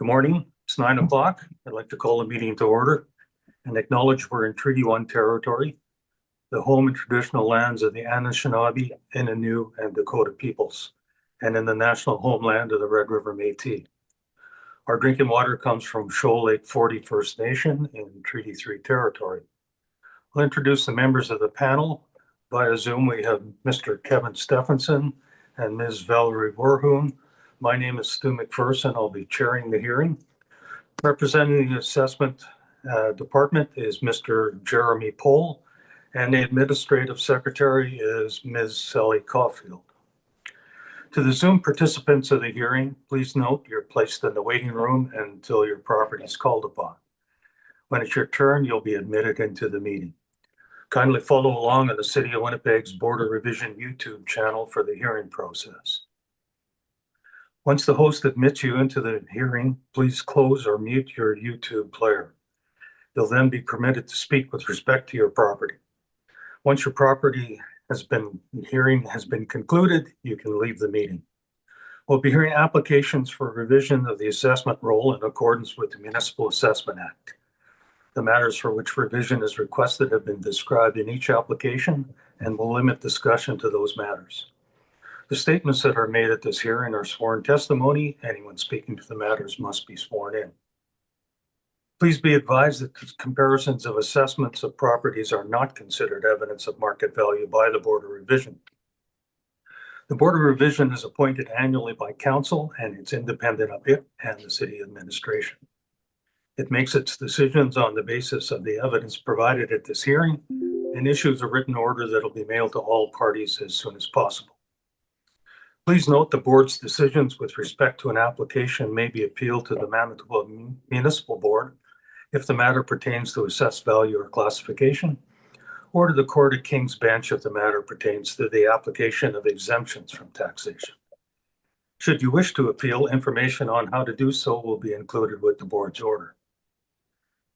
Good morning. It's 9 o'clock. I'd like to call the meeting to order and acknowledge we're in Treaty 1 territory, the home and traditional lands of the Anishinaabe, Innu, and Dakota peoples, and in the national homeland of the Red River Métis. Our drinking water comes from Shoal Lake 40 First Nation in Treaty 3 territory. I'll introduce the members of the panel. Via Zoom, we have Mr. Kevin Stephenson and Ms. Valerie Warhoon. My name is Stu McPherson. I'll be chairing the hearing. Representing the assessment department is Mr. Jeremy Pohl, and the administrative secretary is Ms. Sally Caulfield. To the Zoom participants of the hearing, please note you're placed in the waiting room until your property is called upon. When it's your turn, you'll be admitted into the meeting. Kindly follow along on the City of Winnipeg's Border Revision YouTube channel for the hearing process. Once the host admits you into the hearing, please close or mute your YouTube player. You'll then be permitted to speak with respect to your property. Once your hearing has been concluded, you can leave the meeting. We'll be hearing applications for revision of the assessment roll in accordance with the Municipal Assessment Act. The matters for which revision is requested have been described in each application and will limit discussion to those matters. The statements that are made at this hearing are sworn testimony. Anyone speaking to the matters must be sworn in. Please be advised that comparisons of assessments of properties are not considered evidence of market value by the Board of Revision. The Board of Revision is appointed annually by Council and it's independent of it and the City Administration. It makes its decisions on the basis of the evidence provided at this hearing and issues a written order that will be mailed to all parties as soon as possible. Please note the board's decisions with respect to an application may be appealed to the Manitoba Municipal Board if the matter pertains to assessed value or classification, or to the Court of King's Bench if the matter pertains to the application of exemptions from taxation. Should you wish to appeal, information on how to do so will be included with the board's order.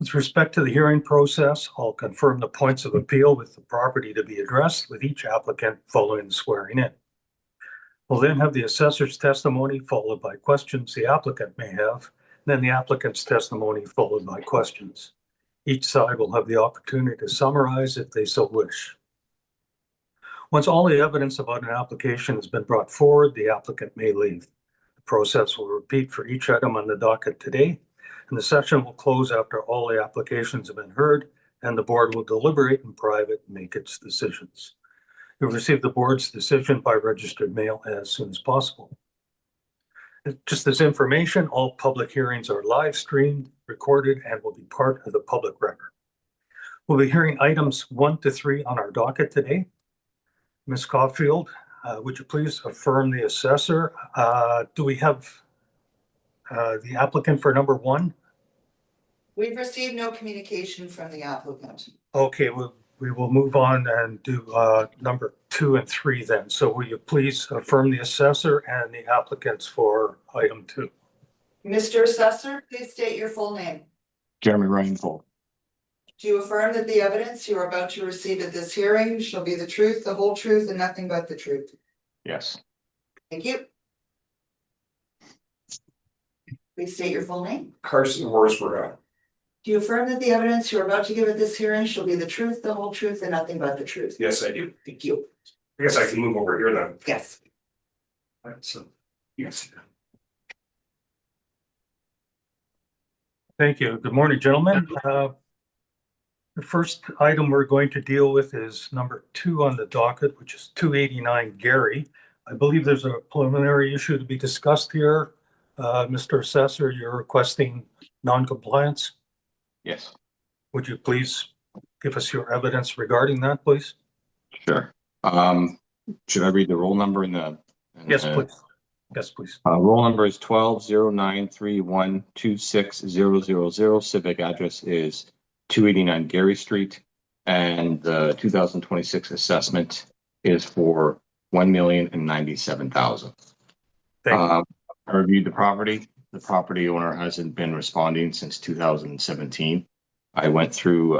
With respect to the hearing process, I'll confirm the points of appeal with the property to be addressed with each applicant following the swearing in. We'll then have the assessor's testimony followed by questions the applicant may have, then the applicant's testimony followed by questions. Each side will have the opportunity to summarize if they so wish. Once all the evidence about an application has been brought forward, the applicant may leave. The process will repeat for each item on the docket today, and the session will close after all the applications have been heard, and the board will deliberate in private and make its decisions. You'll receive the board's decision by registered mail as soon as possible. Just as information, all public hearings are live streamed, recorded, and will be part of the public record. We'll be hearing items 1 to 3 on our docket today. Ms. Caulfield, would you please affirm the assessor? Do we have the applicant for number 1? We've received no communication from the applicant. Okay, we will move on and do number 2 and 3 then. So will you please affirm the assessor and the applicants for item 2? Mr. Assessor, please state your full name. Jeremy Ryan Pohl. Do you affirm that the evidence you are about to receive at this hearing shall be the truth, the whole truth, and nothing but the truth? Yes. Thank you. Please state your full name. Carson Horsburgh. Do you affirm that the evidence you are about to give at this hearing shall be the truth, the whole truth, and nothing but the truth? Yes, I do. Thank you. I guess I can move over here then. Yes. Alright, so, yes. Thank you. Good morning, gentlemen. The first item we're going to deal with is number 2 on the docket, which is 289 Gary. I believe there's a preliminary issue to be discussed here. Mr. Assessor, you're requesting non-compliance. Yes. Would you please give us your evidence regarding that, please? Sure. Should I read the roll number in the? Yes, please. Yes, please. Roll number is 120931260000. Civic address is 289 Gary Street, and the 2026 assessment is for $1,097,000. Thank you. I reviewed the property. The property owner hasn't been responding since 2017. I went through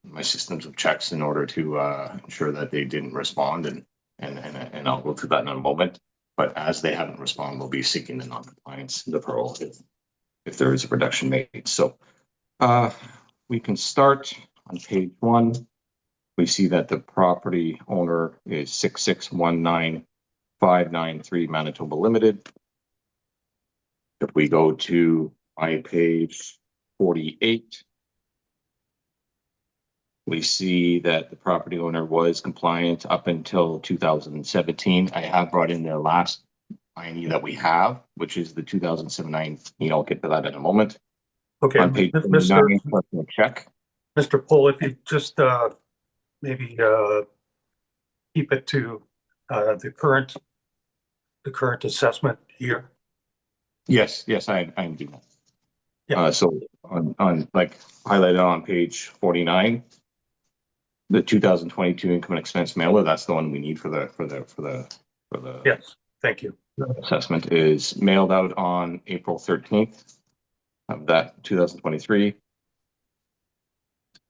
my systems of checks in order to ensure that they didn't respond, and I'll go through that in a moment. But as they haven't responded, we'll be seeking the non-compliance deferral if there is a reduction made. So we can start on page 1. We see that the property owner is 6619593 Manitoba Limited. If we go to my page 48, we see that the property owner was compliant up until 2017. I have brought in the last INE that we have, which is the 2007 INE. I'll get to that in a moment. Okay, On page Mr. 9, check. Mr. Pohl, if you just maybe keep it to the current assessment year. Yes, I am doing that. Yeah. So on like highlighted on page 49, the 2022 income and expense mailer, that's the one we need for the Yes, thank you. assessment, is mailed out on April 13th of that 2023.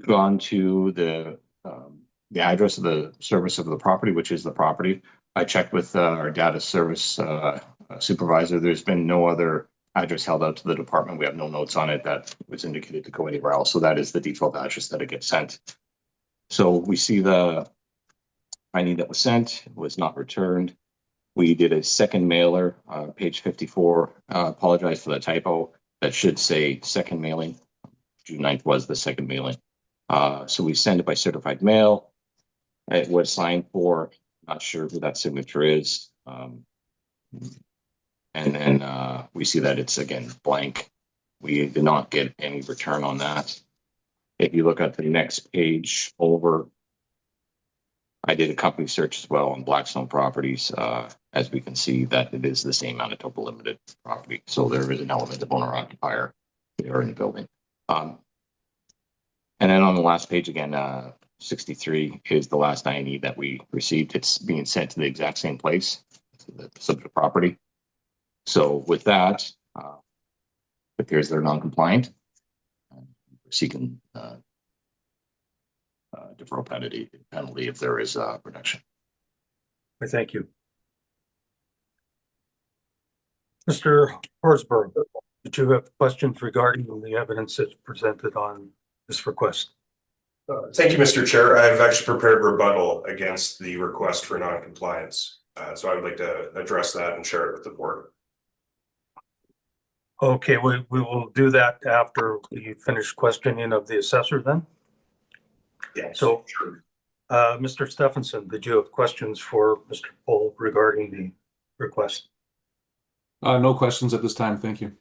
Gone to the address of the service of the property, which is the property. I checked with our data service supervisor. There's been no other address held out to the department. We have no notes on it that was indicated to go anywhere else. So that is the default address that it gets sent. So we see the INE that was sent was not returned. We did a second mailer, page 54. Apologize for the typo. That should say second mailing. June 9th was the second mailing. So we send it by certified mail. It was signed for. Not sure who that signature is. And then we see that it's again blank. We did not get any return on that. If you look at the next page over, I did a company search as well on Blackstone Properties. As we can see that it is the same Manitoba Limited property. So there is an element of owner occupier there in the building. And then on the last page again, 63 is the last INE that we received. It's being sent to the exact same place, to the subject property. So with that, it appears they're non-compliant. We're seeking deferral penalty if there is a reduction. Thank you. Mr. Horsburgh, did you have questions regarding the evidence that's presented on this request? Thank you, Mr. Chair. I've actually prepared rebuttal against the request for non-compliance. So I would like to address that and share it with the board. Okay, we will do that after we finish questioning of the assessor then. Yeah. So, Mr. Stephenson, did you have questions for Mr. Pohl regarding the request? No questions at this time. Thank you.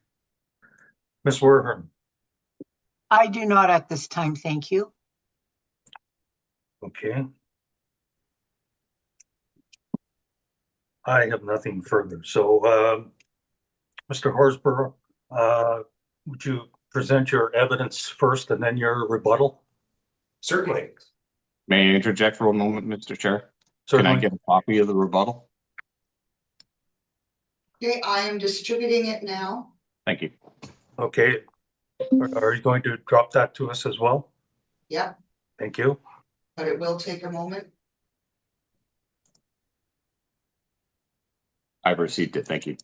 Ms. Werham? I do not at this time, thank you. Okay. I have nothing further. So, Mr. Horsburgh, would you present your evidence first and then your rebuttal? Certainly. May I interject for a moment, Mr. Chair? Certainly. Can I get a copy of the rebuttal? Okay, I am distributing it now. Thank you. Okay. Are you going to drop that to us as well? Yeah, Thank you. but it will take a moment. I've received it. Thank you.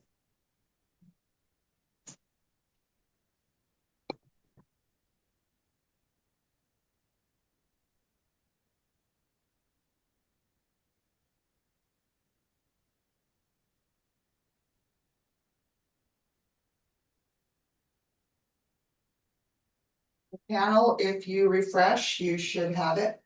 Panel, if you refresh, you should have it.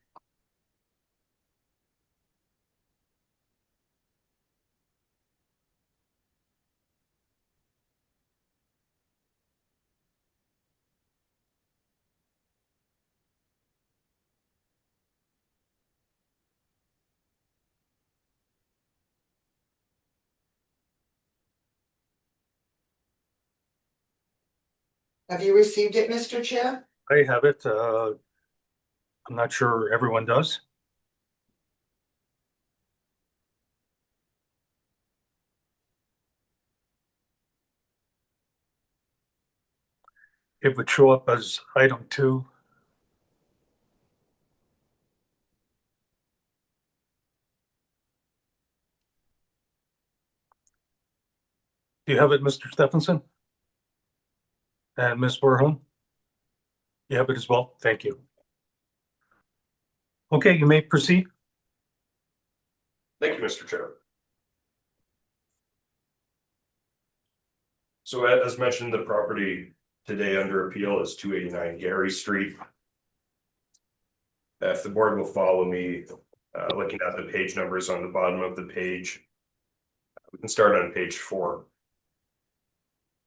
Have you received it, Mr. Chair? I have it. I'm not sure everyone does. It would show up as item 2. Do you have it, Mr. Stephenson? And Ms. Wareham? You have it as well. Thank you. Okay, you may proceed. Thank you, Mr. Chair. So as mentioned, the property today under appeal is 289 Gary Street. If the board will follow me, looking at the page numbers on the bottom of the page, we can start on page 4.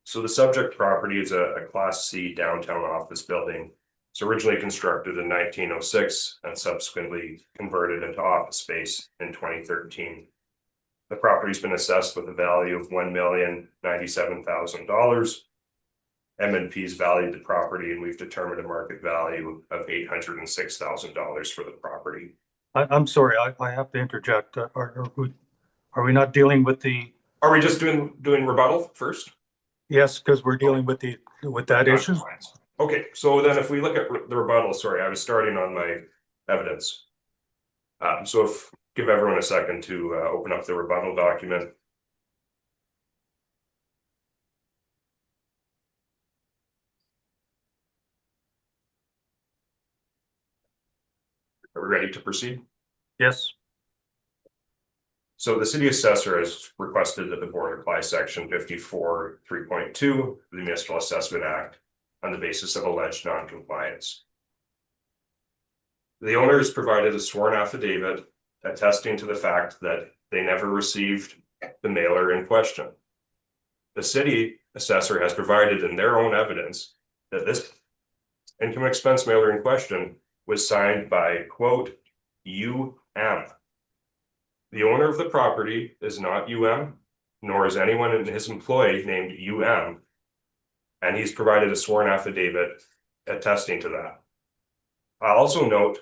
So the subject property is a Class C downtown office building. It's originally constructed in 1906 and subsequently converted into office space in 2013. The property's been assessed with a value of $1,097,000. M&P's valued the property, and we've determined a market value of $806,000 for the property. I'm sorry, I have to interject. Are we not dealing with the, Are we just doing rebuttal first? yes, because we're dealing with that issue? Okay, so then if we look at the rebuttal, sorry, I was starting on my evidence. So give everyone a second to open up the rebuttal document. Are we ready to proceed? Yes. So the city assessor has requested that the board apply section 54(3.2) of the Municipal Assessment Act on the basis of alleged non-compliance. The owner has provided a sworn affidavit attesting to the fact that they never received the mailer in question. The city assessor has provided in their own evidence that this income expense mailer in question was signed by, quote, UM. The owner of the property is not UM, nor is anyone in his employee named UM, and he's provided a sworn affidavit attesting to that. I also note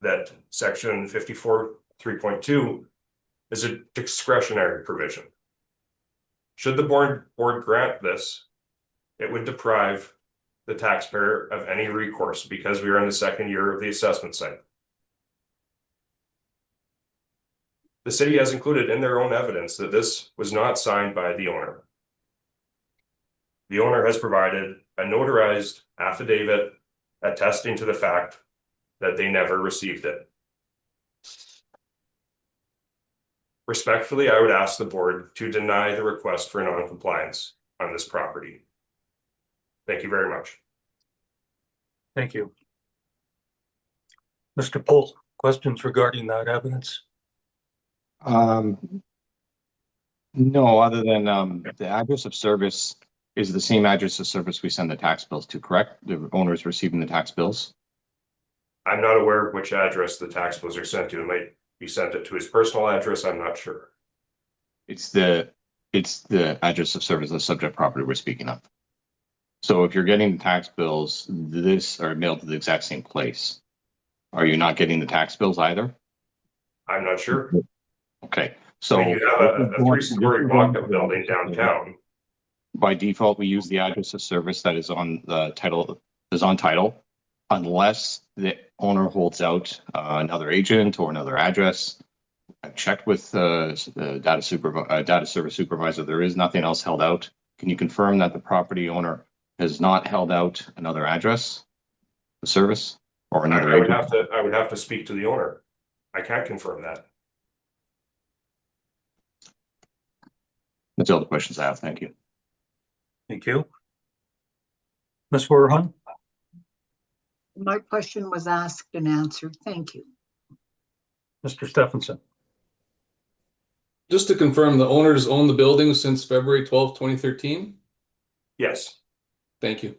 that section 54(3.2) is a discretionary provision. Should the board grant this, it would deprive the taxpayer of any recourse because we are in the second year of the assessment cycle. The city has included in their own evidence that this was not signed by the owner. The owner has provided a notarized affidavit attesting to the fact that they never received it. Respectfully, I would ask the board to deny the request for non-compliance on this property. Thank you very much. Thank you. Mr. Pohl, questions regarding that evidence? No, other than the address of service is the same address of service we send the tax bills to, correct? The owner is receiving the tax bills? I'm not aware of which address the tax bills are sent to. It might be sent it to his personal address. I'm not sure. It's the address of service of the subject property we're speaking of. So if you're getting the tax bills, this are mailed to the exact same place. Are you not getting the tax bills either? I'm not sure. Okay, so I mean, you have a 3-story walk-up building downtown. By default, we use the address of service that is on the title, unless the owner holds out another agent or another address. I've checked with the data service supervisor. There is nothing else held out. Can you confirm that the property owner has not held out another address, the service, or another agent? I would have to speak to the owner. I can't confirm that. That's all the questions I have. Thank you. Thank you. Ms. Wareham? My question was asked and answered. Thank you. Mr. Stephenson? Just to confirm, the owners own the building since February 12th, 2013? Yes. Thank you.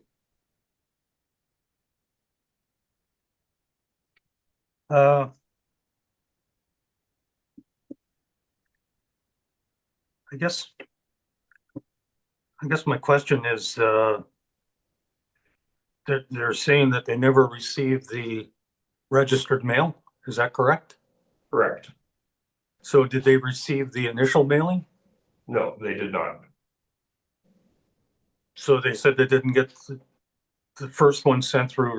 I guess my question is, they're saying that they never received the registered mail. Is that correct? Correct. So did they receive the initial mailing? No, they did not. So they said they didn't get the first one sent through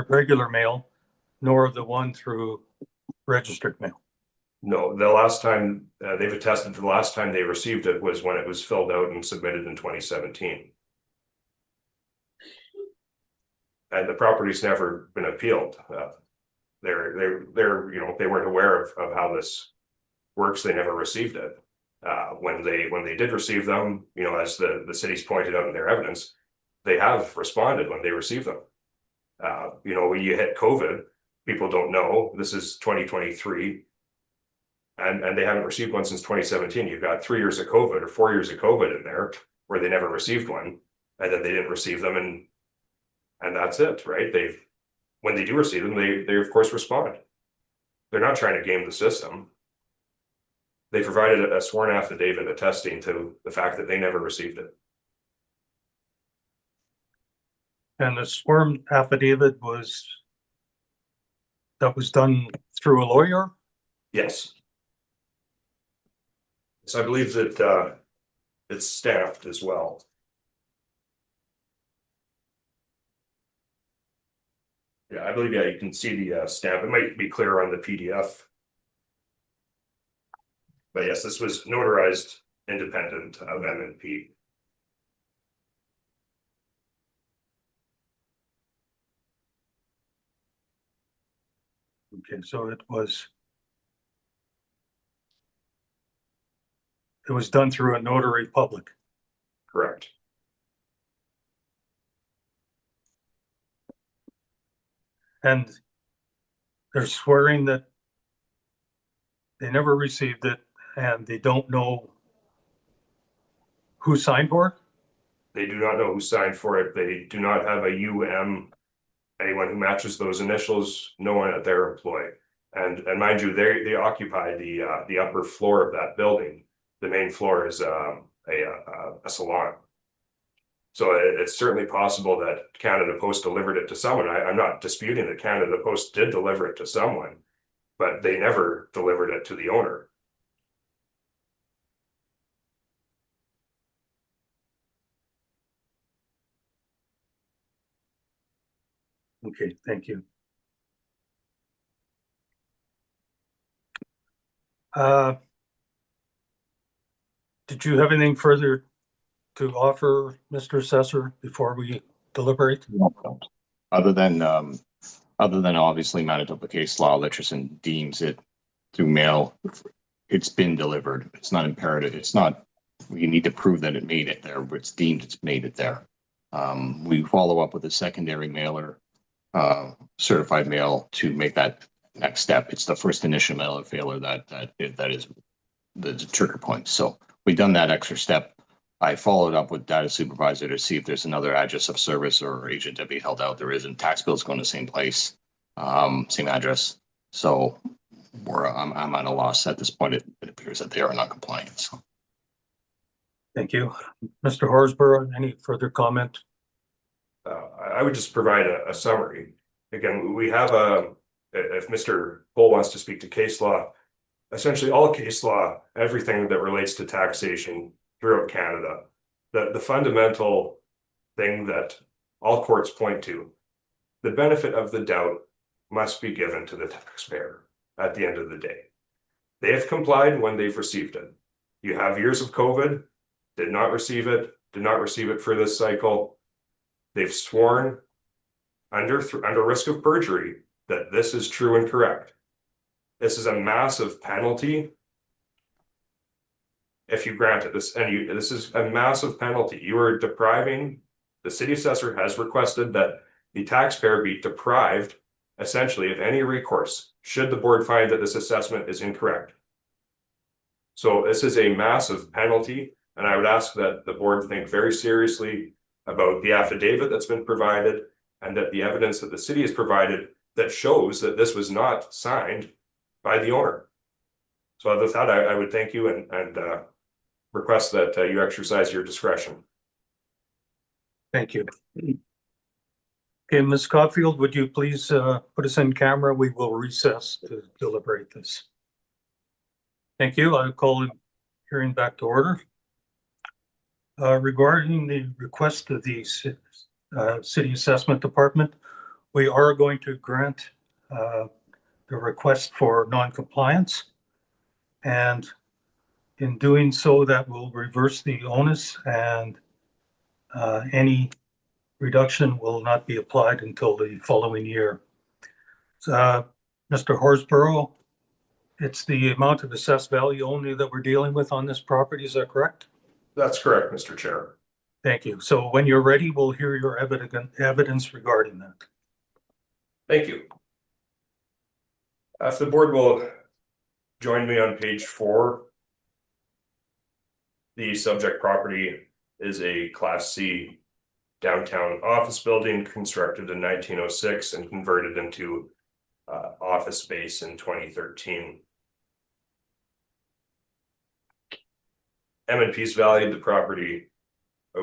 regular mail, nor the one through registered mail. No, the last time they've attested to the last time they received it was when it was filled out and submitted in 2017. And the property's never been appealed. They're, you know, they weren't aware of how this works. They never received it. When they did receive them, you know, as the city's pointed out in their evidence, they have responded when they received them. You know, when you hit COVID, people don't know, this is 2023. And they haven't received one since 2017. You've got 3 years of COVID or 4 years of COVID in there where they never received one, and then they didn't receive them, and that's it, right? When they do receive them, they of course respond. They're not trying to game the system. They provided a sworn affidavit attesting to the fact that they never received it. And the sworn affidavit was done through a lawyer? Yes. So I believe that it's stamped as well. Yeah, I believe, yeah, you can see the stamp. It might be clearer on the PDF. But yes, this was notarized independent of MNP. Okay, so it was done through a notary public. Correct. And they're swearing that they never received it and they don't know who signed for it? They do not know who signed for it. They do not have a UM. Anyone who matches those initials, no one at their employ. And mind you, they occupy the upper floor of that building. The main floor is a salon. So it's certainly possible that Canada Post delivered it to someone. I'm not disputing that Canada Post did deliver it to someone, but they never delivered it to the owner. Okay, thank you. Did you have anything further to offer, Mr. Assessor, before we deliberate? Other than obviously Manitoba case law, Litchison deems it through mail. It's been delivered. It's not imperative. It's not, you need to prove that it made it there, but it's deemed it's made it there. We follow up with a secondary mailer, certified mail to make that next step. It's the first initial mailer failure that is the trigger point. So we've done that extra step. I followed up with data supervisor to see if there's another address of service or agent to be held out. There isn't. Tax bills going to the same place, same address. So I'm at a loss at this point. It appears that they are not compliant. So. Thank you. Mr. Horsburgh, any further comment? I would just provide a summary. Again, we have if Mr. Cole wants to speak to case law, essentially all case law, everything that relates to taxation throughout Canada, the fundamental thing that all courts point to, the benefit of the doubt must be given to the taxpayer at the end of the day. They have complied when they've received it. You have years of COVID, did not receive it for this cycle. They've sworn under risk of perjury that this is true and correct. This is a massive penalty if you grant it. This is a massive penalty. You are depriving, the city assessor has requested that the taxpayer be deprived essentially of any recourse should the board find that this assessment is incorrect. So this is a massive penalty, and I would ask that the board think very seriously about the affidavit that's been provided and that the evidence that the city has provided that shows that this was not signed by the owner. So with that, I would thank you and request that you exercise your discretion. Thank you. Okay, Ms. Caulfield, would you please put us in camera? We will recess to deliberate this. Thank you. I'll call the hearing back to order. Regarding the request of the City Assessment Department, we are going to grant the request for non-compliance. And in doing so, that will reverse the onus and any reduction will not be applied until the following year. Mr. Horsborough, it's the amount of assessed value only that we're dealing with on this property, is that correct? That's correct, Mr. Chair. Thank you. So when you're ready, we'll hear your evidence regarding that. Thank you. If the board will join me on page 4. The subject property is a Class C downtown office building constructed in 1906 and converted into office space in 2013. M&P's valued the property.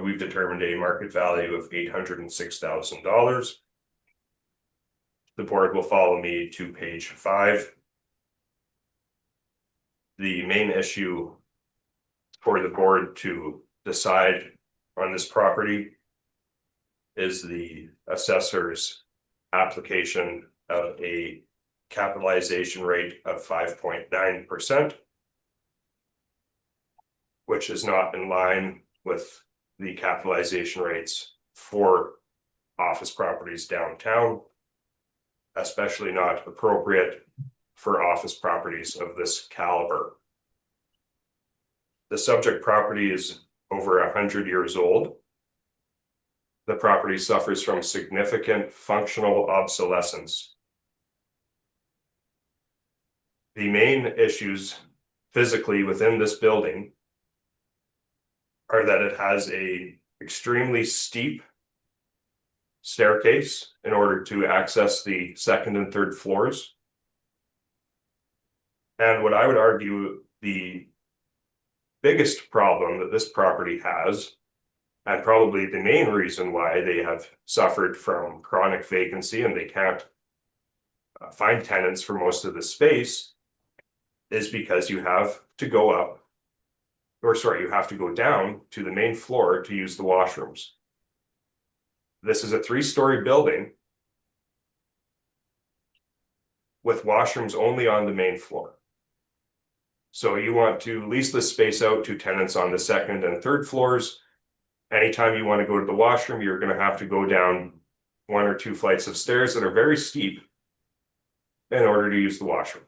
We've determined a market value of $806,000. The board will follow me to page 5. The main issue for the board to decide on this property is the assessor's application of a capitalization rate of 5.9%, which is not in line with the capitalization rates for office properties downtown, especially not appropriate for office properties of this caliber. The subject property is over 100 years old. The property suffers from significant functional obsolescence. The main issues physically within this building are that it has a extremely steep staircase in order to access the second and third floors. And what I would argue the biggest problem that this property has, and probably the main reason why they have suffered from chronic vacancy and they can't find tenants for most of the space, is because you have to go up, or sorry, you have to go down to the main floor to use the washrooms. This is a 3-story building with washrooms only on the main floor. So you want to lease this space out to tenants on the second and third floors. Anytime you want to go to the washroom, you're going to have to go down 1 or 2 flights of stairs that are very steep in order to use the washroom.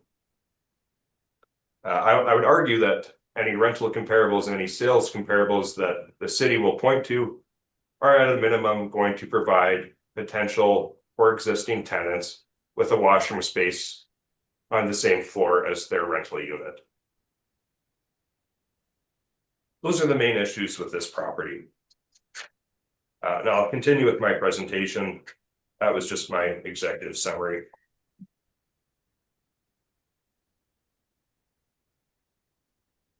I would argue that any rental comparables, any sales comparables that the city will point to are at a minimum going to provide potential or existing tenants with a washroom space on the same floor as their rental unit. Those are the main issues with this property. Now I'll continue with my presentation. That was just my executive summary.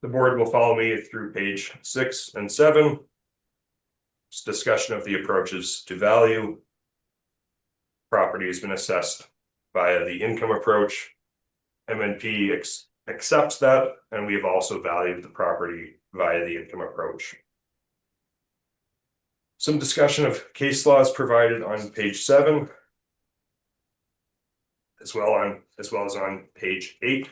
The board will follow me through page 6 and 7. It's discussion of the approaches to value. Property has been assessed via the income approach. M&P accepts that, and we have also valued the property via the income approach. Some discussion of case laws provided on page 7, as well as on page 8.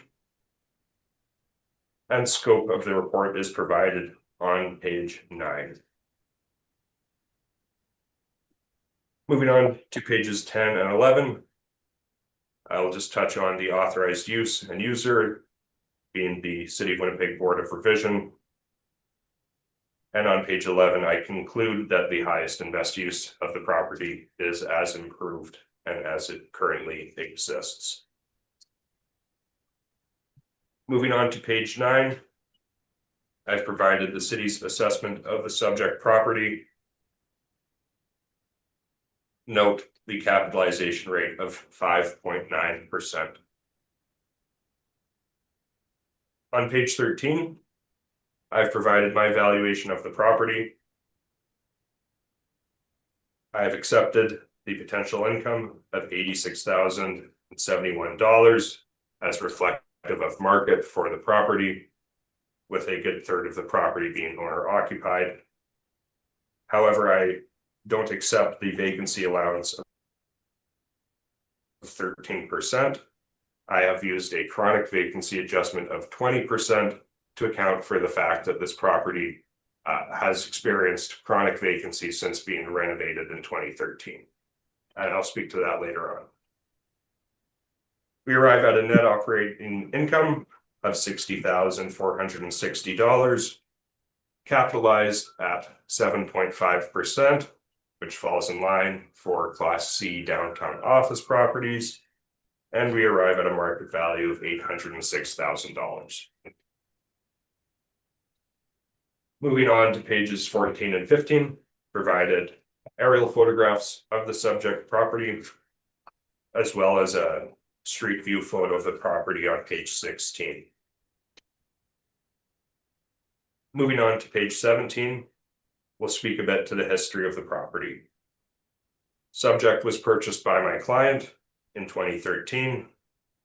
And scope of the report is provided on page 9. Moving on to pages 10 and 11. I will just touch on the authorized use and user, being the City of Winnipeg Board of Revision. And on page 11, I conclude that the highest and best use of the property is as improved and as it currently exists. Moving on to page 9, I've provided the city's assessment of the subject property. Note the capitalization rate of 5.9%. On page 13, I've provided my valuation of the property. I have accepted the potential income of $86,071 as reflective of market for the property, with a good third of the property being owner occupied. However, I don't accept the vacancy allowance of 13%. I have used a chronic vacancy adjustment of 20% to account for the fact that this property has experienced chronic vacancy since being renovated in 2013. And I'll speak to that later on. We arrive at a net operating income of $60,460, capitalized at 7.5%, which falls in line for Class C downtown office properties. And we arrive at a market value of $806,000. Moving on to pages 14 and 15, provided aerial photographs of the subject property, as well as a street view photo of the property on page 16. Moving on to page 17, we'll speak a bit to the history of the property. Subject was purchased by my client in 2013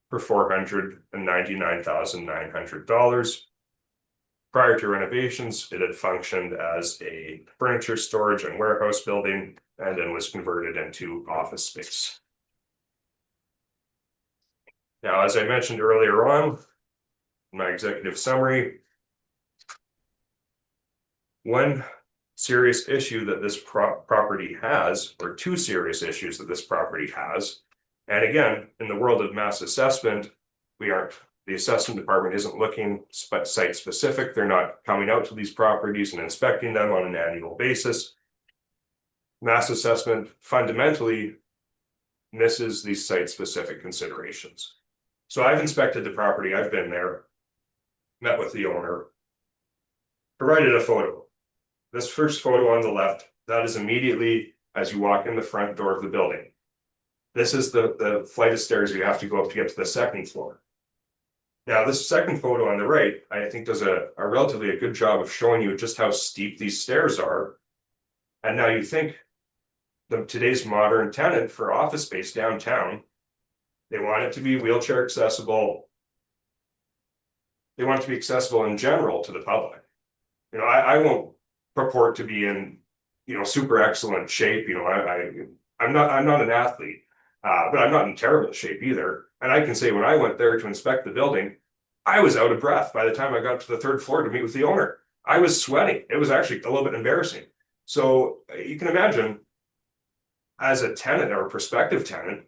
for $499,900. Prior to renovations, it had functioned as a furniture storage and warehouse building, and then was converted into office space. Now, as I mentioned earlier on, in my executive summary, one serious issue that this property has, or two serious issues that this property has, and again, in the world of mass assessment, the assessment department isn't looking site specific. They're not coming out to these properties and inspecting them on an annual basis. Mass assessment fundamentally misses these site specific considerations. So I've inspected the property, I've been there, met with the owner, provided a photo. This first photo on the left, that is immediately as you walk in the front door of the building. This is the flight of stairs you have to go up to get to the second floor. Now, this second photo on the right, I think does a relatively good job of showing you just how steep these stairs are. And now you think today's modern tenant for office space downtown, they want it to be wheelchair accessible. They want it to be accessible in general to the public. You know, I won't purport to be in, super excellent shape. I'm not an athlete, but I'm not in terrible shape either. And I can say when I went there to inspect the building, I was out of breath by the time I got to the third floor to meet with the owner. I was sweating. It was actually a little bit embarrassing. So you can imagine, as a tenant or a prospective tenant,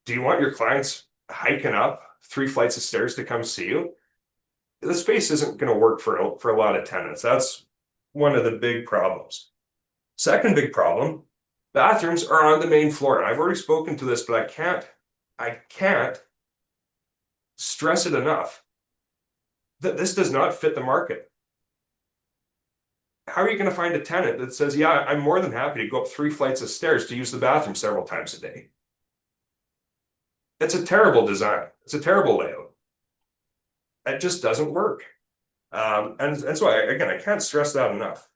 do you want your clients hiking up 3 flights of stairs to come see you? The space isn't going to work for a lot of tenants. That's one of the big problems. Second big problem, bathrooms are on the main floor. And I've already spoken to this, but I can't stress it enough that this does not fit the market. How are you going to find a tenant that says, yeah, I'm more than happy to go up 3 flights of stairs to use the bathroom several times a day? It's a terrible design. It's a terrible layout. It just doesn't work. And so I can't stress that enough.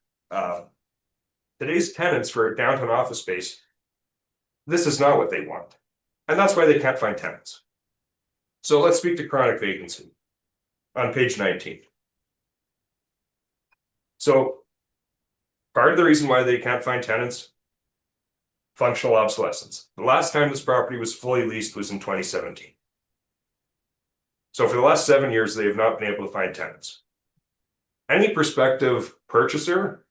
Today's tenants for downtown office space, this is not what they want. And that's why they can't find tenants. So let's speak to chronic vacancy on page 19. So part of the reason why they can't find tenants, functional obsolescence. The last time this property was fully leased was in 2017. So for the last 7 years, they have not been able to find tenants. Any prospective purchaser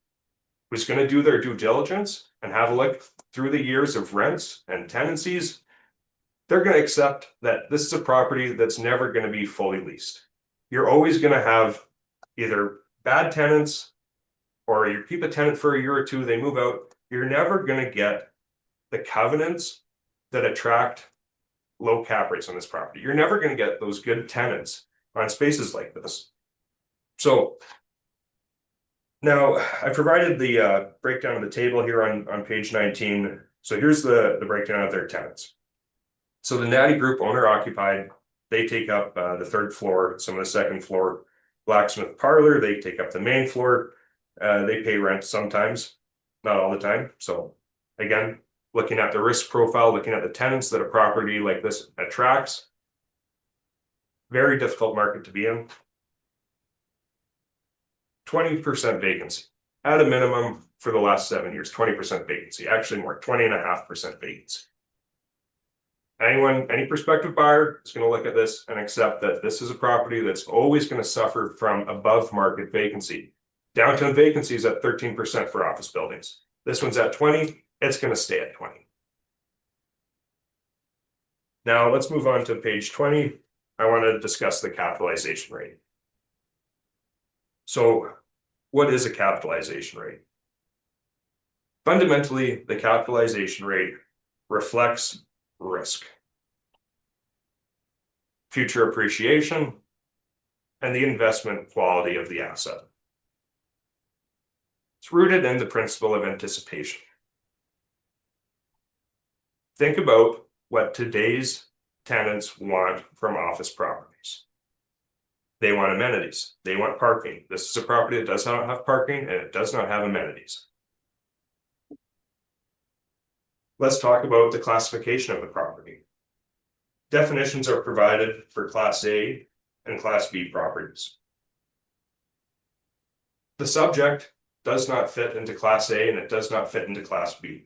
who's going to do their due diligence and have a look through the years of rents and tenancies, they're going to accept that this is a property that's never going to be fully leased. You're always going to have either bad tenants, or you keep a tenant for a year or two, they move out. You're never going to get the covenants that attract low cap rates on this property. You're never going to get those good tenants on spaces like this. So now I provided the breakdown of the table here on page 19. So here's the breakdown of their tenants. So the Natty Group, owner occupied, they take up the 3rd floor, some of the 2nd floor. Blacksmith Parlor, they take up the main floor. They pay rent sometimes, not all the time. So again, looking at the risk profile, looking at the tenants that a property like this attracts, very difficult market to be in. 20% vacancy at a minimum for the last 7 years, 20% vacancy, actually more, 20.5% vacancy. Any prospective buyer is going to look at this and accept that this is a property that's always going to suffer from above market vacancy. Downtown vacancy is at 13% for office buildings. This one's at 20, it's gonna stay at 20. Now, let's move on to page 20. I want to discuss the capitalization rate. So, what is a capitalization rate? Fundamentally, the capitalization rate reflects risk, future appreciation, and the investment quality of the asset. It's rooted in the principle of anticipation. Think about what today's tenants want from office properties. They want amenities. They want parking. This is a property that does not have parking and it does not have amenities. Let's talk about the classification of the property. Definitions are provided for Class A and Class B properties. The subject does not fit into Class A and it does not fit into Class B.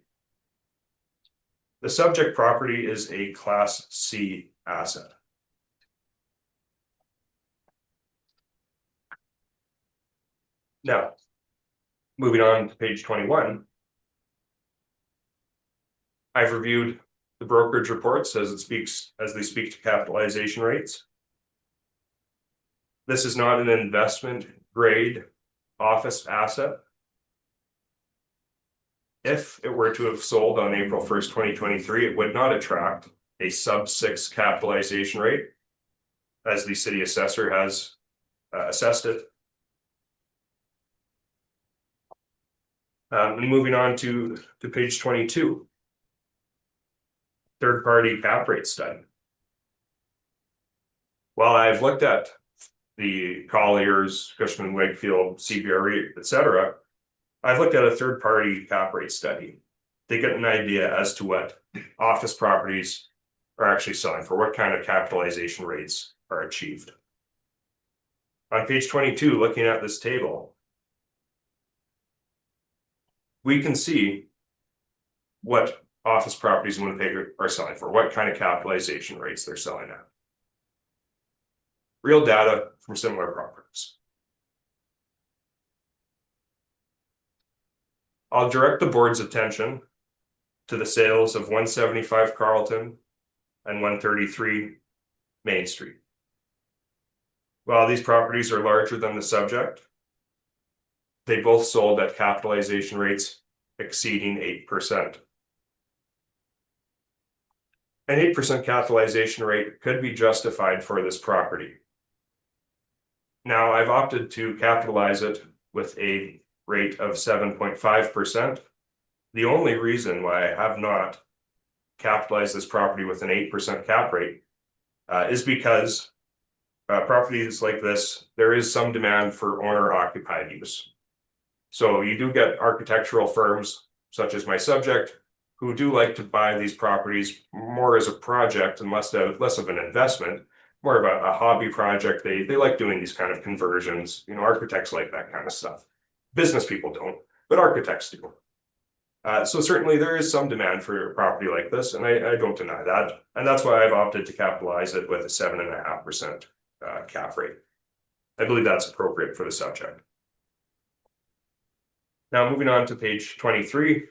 The subject property is a Class C asset. Now, moving on to page 21. I've reviewed the brokerage reports as they speak to capitalization rates. This is not an investment grade office asset. If it were to have sold on April 1st, 2023, it would not attract a sub-6 capitalization rate, as the city assessor has assessed it. And moving on to page 22. Third-party cap rate study. While I've looked at the Colliers, Cushman, Wakefield, CBRE, etc., I've looked at a third-party cap rate study to get an idea as to what office properties are actually selling for, what kind of capitalization rates are achieved. On page 22, looking at this table, we can see what office properties in Winnipeg are selling for, what kind of capitalization rates they're selling at. Real data from similar properties. I'll direct the board's attention to the sales of 175 Carleton and 133 Main Street. While these properties are larger than the subject, they both sold at capitalization rates exceeding 8%. An 8% capitalization rate could be justified for this property. Now, I've opted to capitalize it with a rate of 7.5%. The only reason why I have not capitalized this property with an 8% cap rate is because properties like this, there is some demand for owner-occupied use. So you do get architectural firms, such as my subject, who do like to buy these properties more as a project and less of an investment, more of a hobby project. They like doing these kind of conversions. You know, architects like that kind of stuff. Business people don't, but architects do. So certainly there is some demand for a property like this, and I don't deny that. And that's why I've opted to capitalize it with a 7.5% cap rate. I believe that's appropriate for the subject. Now moving on to page 23.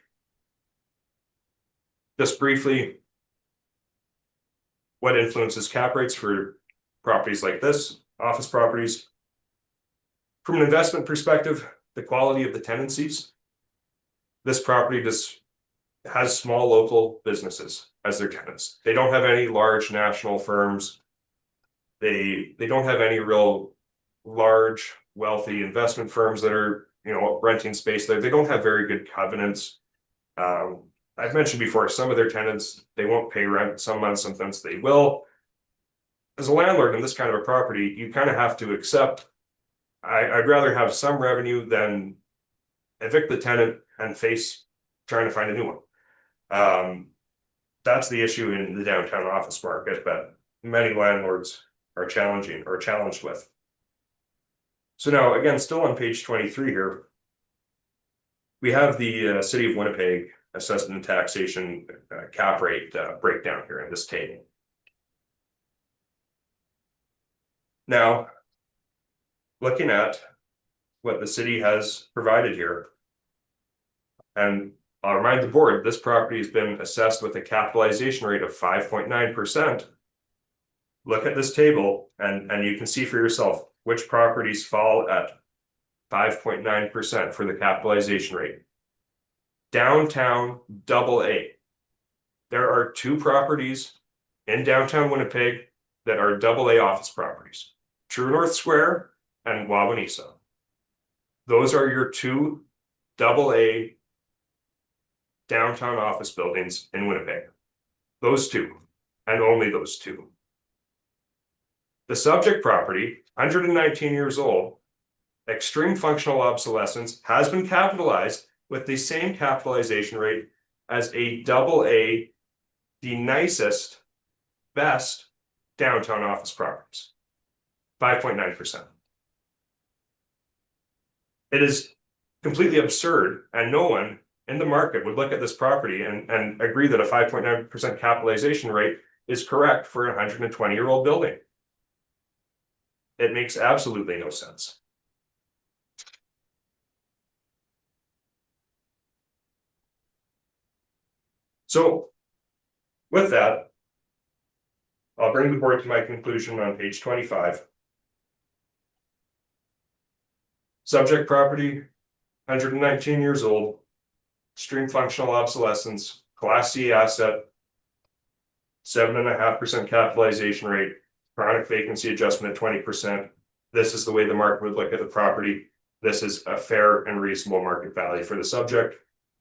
Just briefly, what influences cap rates for properties like this, office properties? From an investment perspective, the quality of the tenancies. This property just has small local businesses as their tenants. They don't have any large national firms. They don't have any real large, wealthy investment firms that are, you know, renting space there. They don't have very good covenants. I've mentioned before, some of their tenants, they won't pay rent some months, sometimes they will. As a landlord in this kind of a property, you kind of have to accept, I'd rather have some revenue than evict the tenant and face trying to find a new one. That's the issue in the downtown office market that many landlords are challenged with. So now, again, still on page 23 here, we have the City of Winnipeg assessment and taxation cap rate breakdown here in this table. Now, looking at what the city has provided here. And I'll remind the board, this property has been assessed with a capitalization rate of 5.9%. Look at this table and you can see for yourself which properties fall at 5.9% for the capitalization rate. Downtown AA. There are 2 properties in downtown Winnipeg that are AA office properties. True North Square and Wawanesa. Those are your 2 AA downtown office buildings in Winnipeg. Those 2, and only those 2. The subject property, 119 years old, extreme functional obsolescence, has been capitalized with the same capitalization rate as a AA, the nicest, best downtown office properties. 5.9%. It is completely absurd, and no one in the market would look at this property and agree that a 5.9% capitalization rate is correct for a 120-year-old building. It makes absolutely no sense. So, with that, I'll bring the board to my conclusion on page 25. Subject property, 119 years old, extreme functional obsolescence, Class C asset, 7.5% capitalization rate, chronic vacancy adjustment at 20%. This is the way the market would look at the property. This is a fair and reasonable market value for the subject.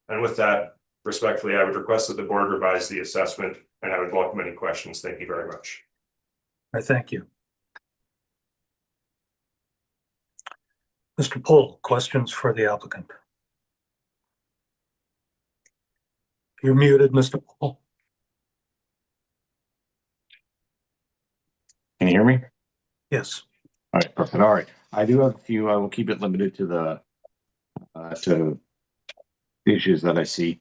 And with that, respectfully, I would request that the board revise the assessment, and I would welcome any questions. Thank you very much. I thank you. Mr. Poole, questions for the applicant? You're muted, Mr. Poole. Can you hear me? Yes. All right, perfect. All right. I do have a few. I will keep it limited to the issues that I see.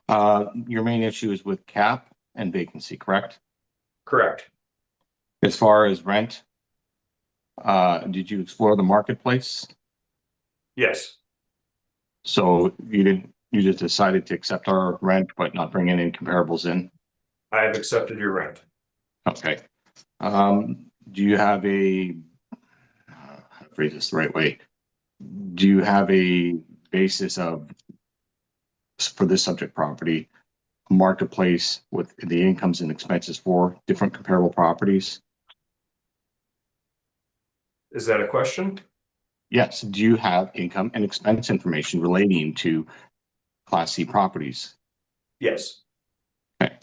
Your main issue is with cap and vacancy, correct? Correct. As far as rent, did you explore the marketplace? Yes. So you just decided to accept our rent, but not bring any comparables in? I have accepted your rent. Okay. Do you have a, how to phrase this the right way? Do you have a basis of, for this subject property, a marketplace with the incomes and expenses for different comparable properties? Is that a question? Yes. Do you have income and expense information relating to Class C properties? Yes. Okay.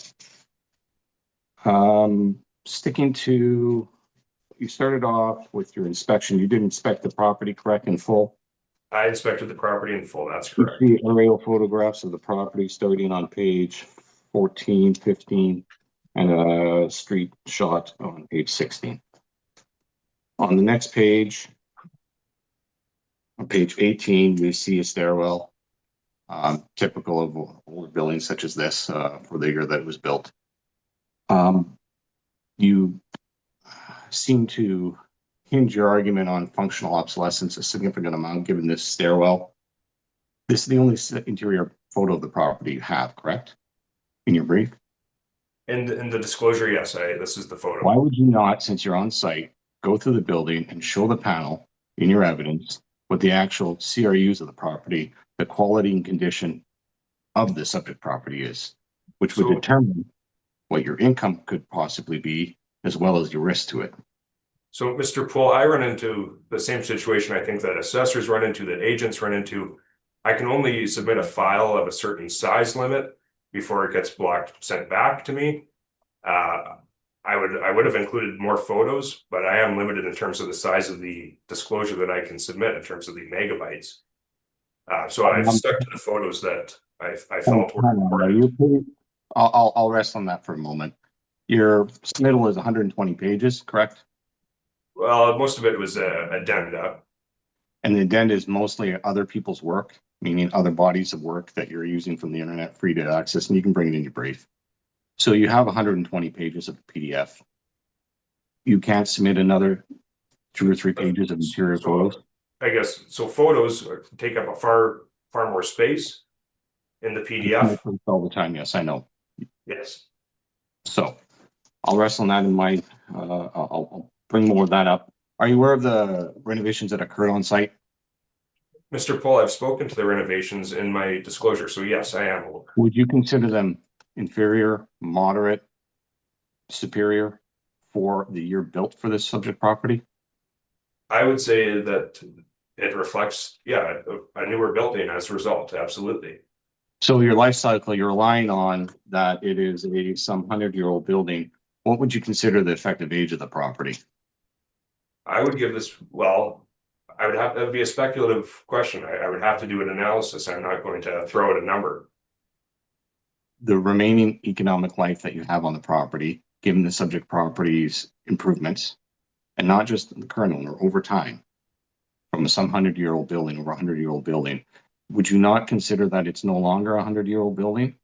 Sticking to, you started off with your inspection. You did inspect the property, correct, in full? I inspected the property in full. That's You correct. see aerial photographs of the property starting on page 14, 15, and a street shot on page 16. On the next page, on page 18, you see a stairwell, typical of older buildings such as this for the year that it was built. You seem to hinge your argument on functional obsolescence a significant amount given this stairwell. This is the only interior photo of the property you have, correct? In your brief? In the disclosure, yes, this is the photo. Why would you not, since you're on site, go through the building and show the panel in your evidence what the actual CRUs of the property, the quality and condition of the subject property is, which would determine what your income could possibly be, as well as your risk to it? So, Mr. Poole, I run into the same situation I think that assessors run into, that agents run into. I can only submit a file of a certain size limit before it gets blocked, sent back to me. I would have included more photos, but I am limited in terms of the size of the disclosure that I can submit in terms of the megabytes. So I've stuck to the photos that I felt were important. I'll rest on that for a moment. Your submittal is 120 pages, correct? Well, most of it was addenda. And the addenda is mostly other people's work, meaning other bodies of work that you're using from the internet free to access, and you can bring it in your brief. So you have 120 pages of PDF. You can't submit another 2 or 3 pages of interior photos. I guess, so photos take up a far more space in the PDF. All the time, yes, I know. Yes. So I'll wrestle that in my, I'll bring more of that up. Are you aware of the renovations that occurred on site? Mr. Paul, I've spoken to the renovations in my disclosure, so yes, I am aware. Would you consider them inferior, moderate, superior for the year built for this subject property? I would say that it reflects, yeah, a newer building as a result, absolutely. So your life cycle, you're relying on that it is a some 100-year-old building. What would you consider the effective age of the property? I would give this, well, I would have, that would be a speculative question. I would have to do an analysis. I'm not going to throw out a number. The remaining economic life that you have on the property, given the subject property's improvements, and not just the current owner, over time, from some 100-year-old building, over a 100-year-old building, would you not consider that it's no longer a 100-year-old building?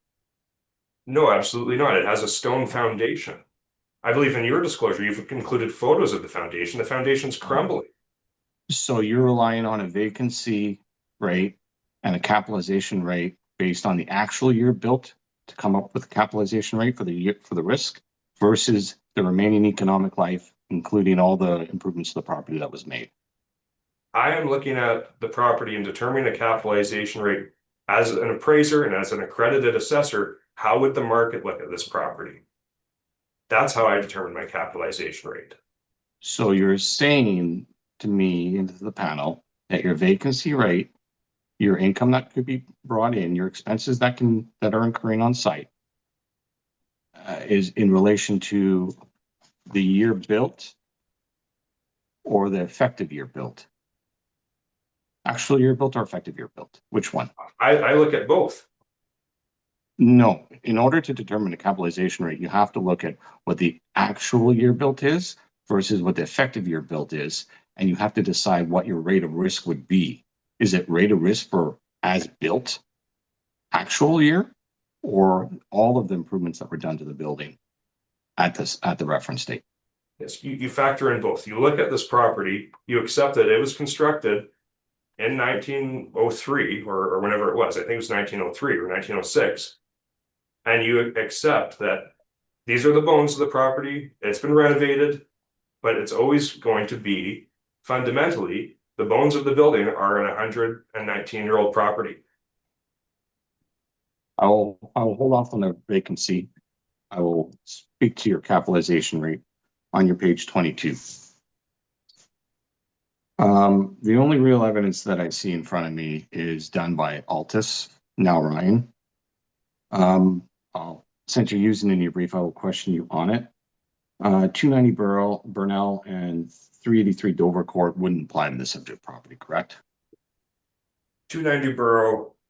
No, absolutely not. It has a stone foundation. I believe in your disclosure, you've included photos of the foundation. The foundation's crumbling. So you're relying on a vacancy rate and a capitalization rate based on the actual year built to come up with a capitalization rate for the year, for the risk, versus the remaining economic life, including all the improvements to the property that was made. I am looking at the property and determining a capitalization rate as an appraiser and as an accredited assessor. How would the market look at this property? That's how I determine my capitalization rate. So you're saying to me, into the panel, that your vacancy rate, your income that could be brought in, your expenses that are incurring on site, is in relation to the year built or the effective year built? Actual year built or effective year built? Which one? I look at both. No, in order to determine the capitalization rate, you have to look at what the actual year built is versus what the effective year built is. And you have to decide what your rate of risk would be. Is it rate of risk for as built actual year, or all of the improvements that were done to the building at the reference date? Yes, you factor in both. You look at this property, you accept that it was constructed in 1903 or whenever it was. I think it was 1903 or 1906. And you accept that these are the bones of the property. It's been renovated, but it's always going to be fundamentally the bones of the building are an 119-year-old property. I will hold off on the vacancy. I will speak to your capitalization rate on your page 22. The only real evidence that I see in front of me is done by Altus, now Ryan. Since you're using it in your brief, I will question you on it. 290 Burnell and 383 Dover Court wouldn't apply to the subject property, correct? 290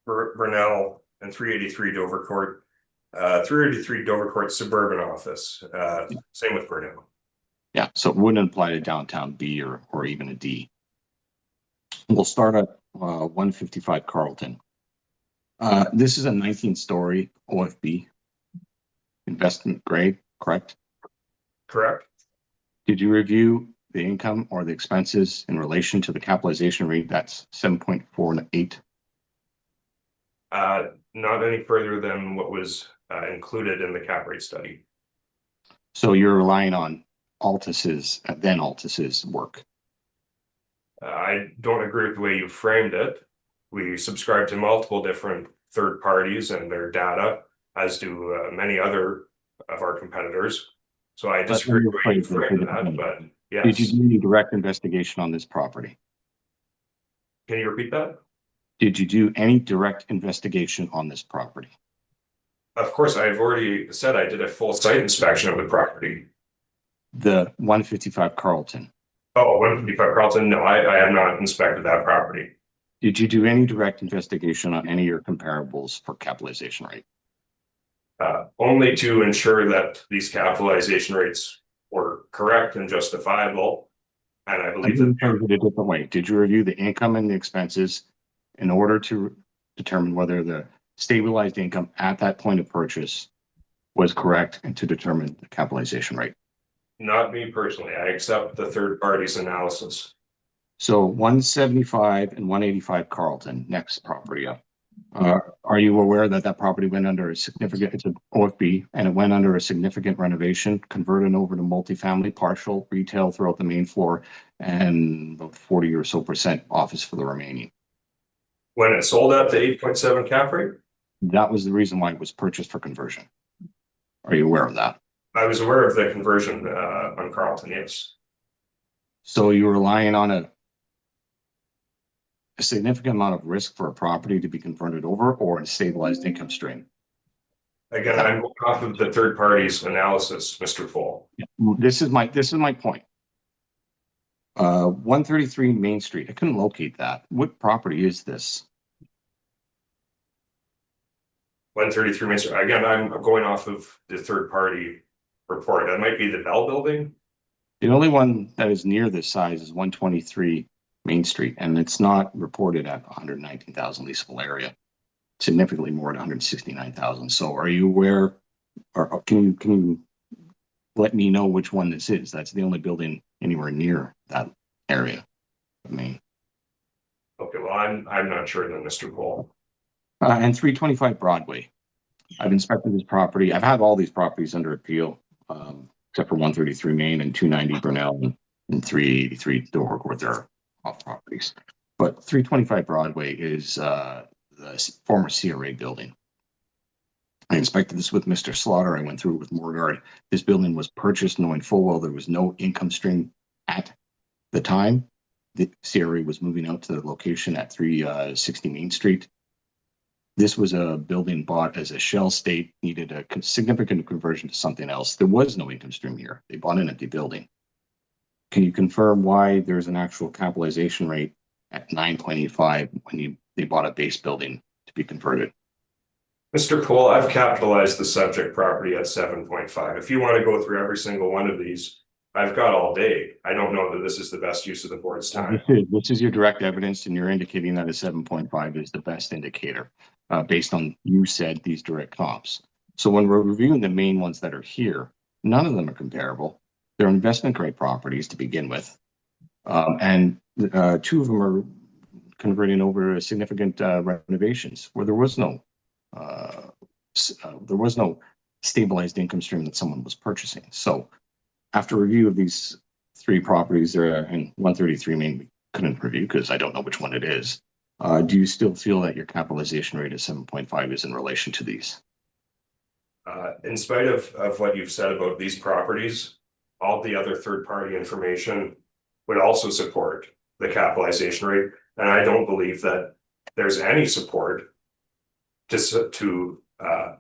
Burnell and 383 Dover Court. 383 Dover Court suburban office. Same with Burnell. Yeah, so it wouldn't apply to downtown B or even a D. We'll start at 155 Carlton. This is a 19-story OFB, investment grade, correct? Correct. Did you review the income or the expenses in relation to the capitalization rate? That's 7.48. Not any further than what was included in the cap rate study. So you're relying on Altus's work. I don't agree with the way you framed it. We subscribe to multiple different third parties and their data, as do many other of our competitors. So I disagree with the way you framed that, but yes. Did you do any direct investigation on this property? Can you repeat that? Did you do any direct investigation on this property? Of course, I've already said I did a full site inspection of the property. The 155 Carlton. Oh, 155 Carlton? No, I have not inspected that property. Did you do any direct investigation on any of your comparables for capitalization rate? Only to ensure that these capitalization rates were correct and justifiable. And I believe that it a different way. Did you review the income and the expenses in order to determine whether the stabilized income at that point of purchase was correct and to determine the capitalization rate? Not me personally. I accept the third party's analysis. So 175 and 185 Carlton, next property up. Are you aware that that property went under a significant, it's an OFB, and it went under a significant renovation, converted over to multifamily, partial retail throughout the main floor, and about 40 or so % office for the remaining? When it sold at the 8.7 cap rate, That was the reason why it was purchased for conversion. Are you aware of that? I was aware of the conversion on Carlton, yes. So you're relying on a significant amount of risk for a property to be converted over, or a stabilized income stream? Again, I'm going off of the third party's analysis, Mr. Poole. This is my point. 133 Main Street. I couldn't locate that. What property is this? 133 Main Street. Again, I'm going off of the third party report. That might be the Bell Building. The only one that is near this size is 123 Main Street, and it's not reported at 119,000 leasable area. Significantly more than 169,000. So are you aware, or can you let me know which one this is? That's the only building anywhere near that area of Maine. Okay, well, I'm not sure then, Mr. Poole. And 325 Broadway. I've inspected this property. I've had all these properties under appeal, except for 133 Main and 290 Brunel and 383 Dovercourt. They're off properties. But 325 Broadway is the former CRA building. I inspected this with Mr. Slaughter. I went through it with Morgard. This building was purchased knowing full well there was no income stream at the time. The CRA was moving out to the location at 360 Main Street. This was a building bought as a shell state, needed a significant conversion to something else. There was no income stream here. They bought an empty building. Can you confirm why there's an actual capitalization rate at 9.85 when they bought a base building to be converted? Mr. Poole, I've capitalized the subject property at 7.5. If you want to go through every single one of these, I've got all day. I don't know that this is the best use of the board's time. This is your direct evidence, and you're indicating that a 7.5 is the best indicator based on, you said, these direct comps. So when we're reviewing the main ones that are here, none of them are comparable. They're investment grade properties to begin with. And two of them are converting over significant renovations where there was no stabilized income stream that someone was purchasing. So after review of these three properties there, and 133 Main we couldn't review because I don't know which one it is. Do you still feel that your capitalization rate of 7.5 is in relation to these? In spite of what you've said about these properties, all the other third-party information would also support the capitalization rate. And I don't believe that there's any support to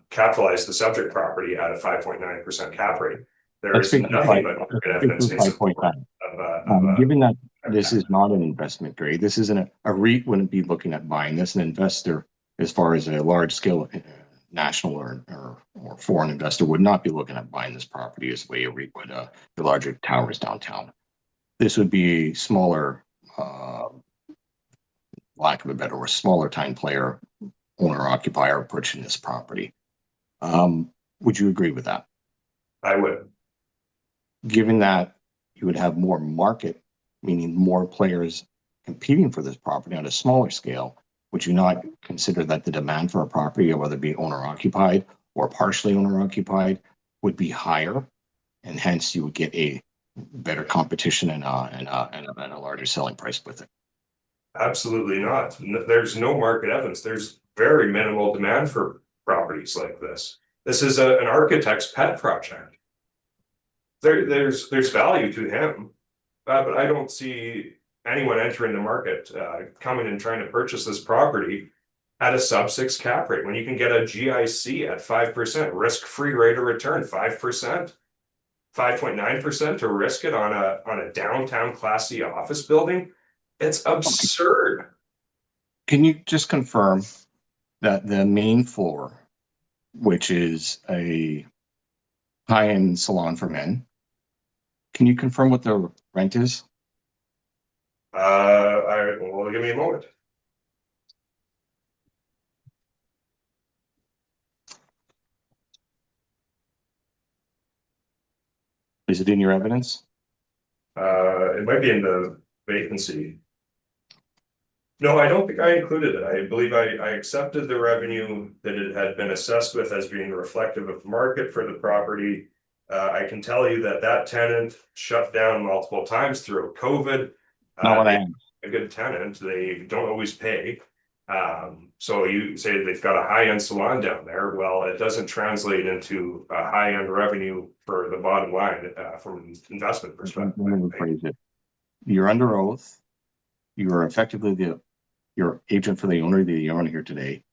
capitalize the subject property at a 5.9% cap rate. There is nothing but market evidence in support of given that this is not an investment grade, this isn't a REIT wouldn't be looking at buying this. An investor, as far as a large scale national or foreign investor, would not be looking at buying this property as way a REIT would the larger towers downtown. This would be a smaller, lack of a better word, smaller time player, owner occupier purchasing this property. Would you agree with that? I would. Given that you would have more market, meaning more players competing for this property on a smaller scale, would you not consider that the demand for a property, whether it be owner occupied or partially owner occupied, would be higher, and hence you would get a better competition and a larger selling price with it? Absolutely not. There's no market evidence. There's very minimal demand for properties like this. This is an architect's pet project. There's value to him, but I don't see anyone entering the market coming and trying to purchase this property at a sub-6 cap rate when you can get a GIC at 5%, risk-free rate of return 5%, 5.9% to risk it on a downtown Class C office building. It's absurd. Can you just confirm that the main floor, which is a high-end salon for men, can you confirm what the rent is? Well, give me a moment. Is it in your evidence? It might be in the vacancy No, I don't think I included it. I believe I accepted the revenue that it had been assessed with as being reflective of market for the property. I can tell you that that tenant shut down multiple times throughout COVID. Not what I They- am. A good tenant, they don't always pay. So you say they've got a high-end salon down there. Well, it doesn't translate into a high-end revenue for the bottom line, from an investment perspective. Let me rephrase it. You're under oath. You are effectively your agent for the owner here today,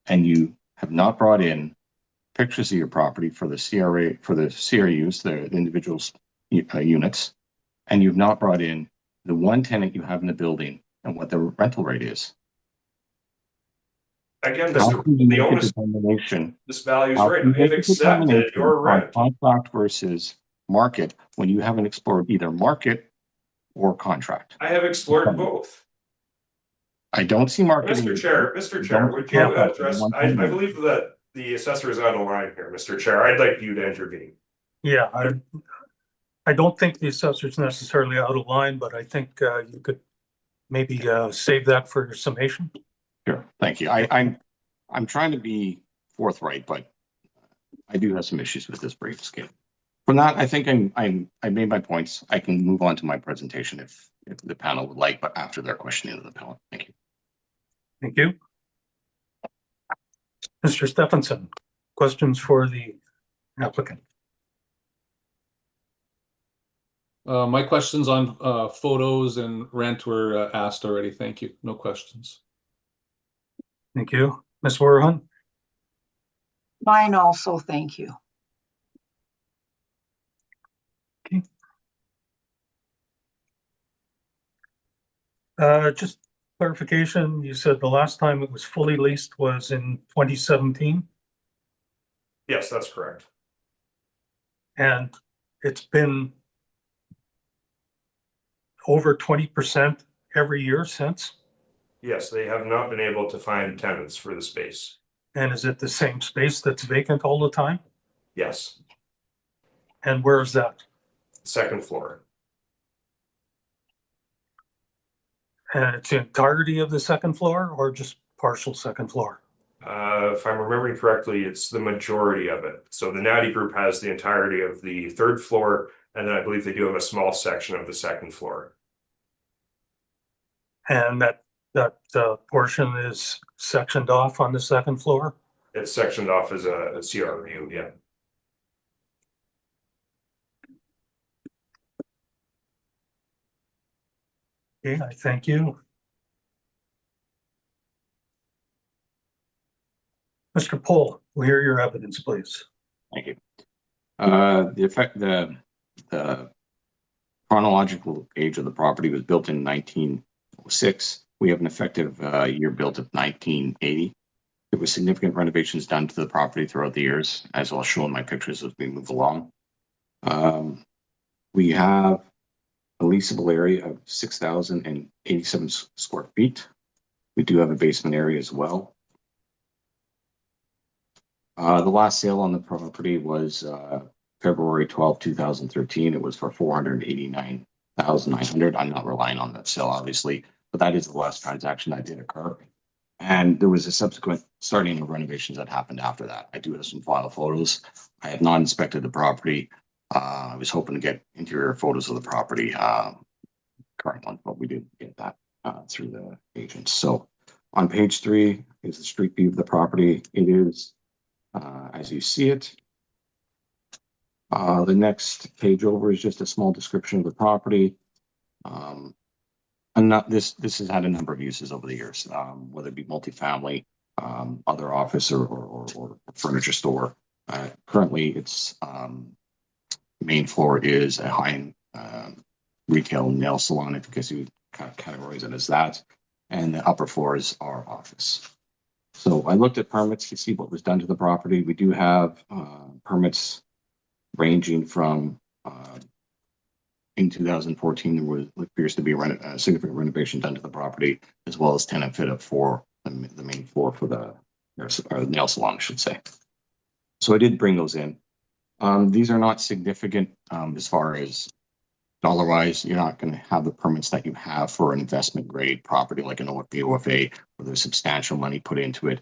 and you have not brought in pictures of your property for the CRUs, the individuals units, and you've not brought in the one tenant you have in the building and what the rental rate is. Again, How Mr. can you The make a onus, determination? this value is How right. can you I have make a accepted determination your on rent. contract versus market when you haven't explored either market or contract? I have explored both. I don't see marketing. Mr. Chair, would you address, I believe that the assessor is out of line here, Mr. Chair. I'd like you to intervene. Yeah, I don't think the assessor's necessarily out of line, but I think you could maybe save that for your summation. Sure, thank you. I'm trying to be forthright, but I do have some issues with this brief scale. From that, I think I made my points. I can move on to my presentation if the panel would like, but after their questioning of the panel. Thank you. Thank you. Mr. Stephenson, questions for the applicant? My questions on photos and rent were asked already. Thank you. No questions. Thank you. Ms. Werhan? Mine also, thank you. Okay. Just clarification, you said the last time it was fully leased was in 2017, Yes, that's correct. and it's been over 20% every year since? Yes, they have not been able to find tenants for the space. And is it the same space that's vacant all the time? Yes, And where is that? second floor. And it's the entirety of the second floor or just partial second floor? If I'm remembering correctly, it's the majority of it. So the Natty Group has the entirety of the third floor, and then I believe they do have a small section of the second floor. And that portion is sectioned off on the second floor? It's sectioned off as a CRU, yeah. Okay, I thank you. Mr. Pohl, we'll hear your evidence, please. Thank you. The chronological age of the property was built in 1906. We have an effective year built of 1980. There was significant renovations done to the property throughout the years, as I'll show in my pictures as we move along. We have a leasable area of 6,087 square feet. We do have a basement area as well. The last sale on the property was February 12, 2013. It was for $489,900. I'm not relying on that sale, obviously, but that is the last transaction that did occur. And there was a subsequent starting of renovations that happened after that. I do have some file photos. I have not inspected the property. I was hoping to get interior photos of the property, current one, but we didn't get that through the agents. So on page 3 is the street view of the property. It is as you see it. The next page over is just a small description of the property. And this has had a number of uses over the years, whether it be multifamily, other office or furniture store. Currently, its main floor is a high-end retail nail salon, if you guess you would categorize it as that, and the upper floor is our office. So I looked at permits to see what was done to the property. We do have permits ranging from in 2014, there was appears to be a significant renovation done to the property, as well as tenant fit up for the main floor for the nail salon, I should say. So I did bring those in. These are not significant as far as Dollar-wise, you're not going to have the permits that you have for an investment grade property like an OFA, where there's substantial money put into it.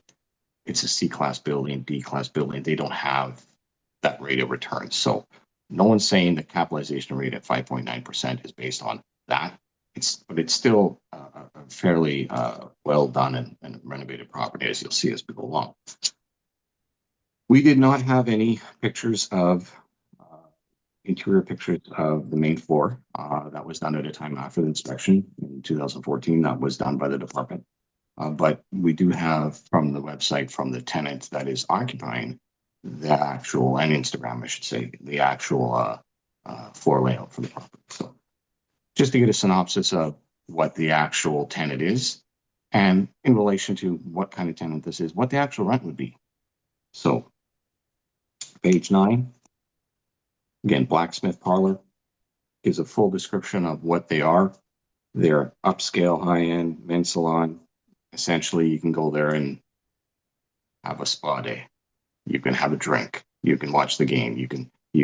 It's a C-class building, D-class building. They don't have that rate of return. So no one's saying the capitalization rate at 5.9% is based on that. But it's still a fairly well done and renovated property, as you'll see as we go along. We did not have any pictures of interior pictures of the main floor. That was done at a time after the inspection in 2014. That was done by the department. But we do have from the website, from the tenant that is occupying the actual, and Instagram, I should say, the actual floor layout for the property. So just to get a synopsis of what the actual tenant is, and in relation to what kind of tenant this is, what the actual rent would be. So page 9, again, blacksmith parlor gives a full description of what they are. They're upscale, high-end men's salon. Essentially, you can go there and have a spa day. You can have a drink. You can watch the game. You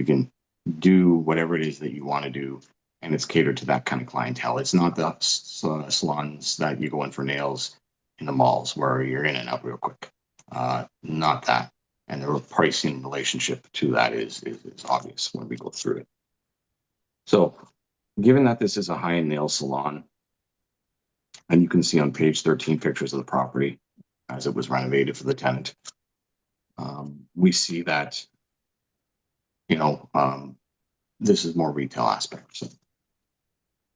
can do whatever it is that you want to do, and it's catered to that kind of clientele. It's not the salons that you go in for nails in the malls where you're in and out real quick. Not that. And the pricing relationship to that is obvious when we go through it. So, given that this is a high-end nail salon, and you can see on page 13 pictures of the property as it was renovated for the tenant, we see that, this is more retail aspect. So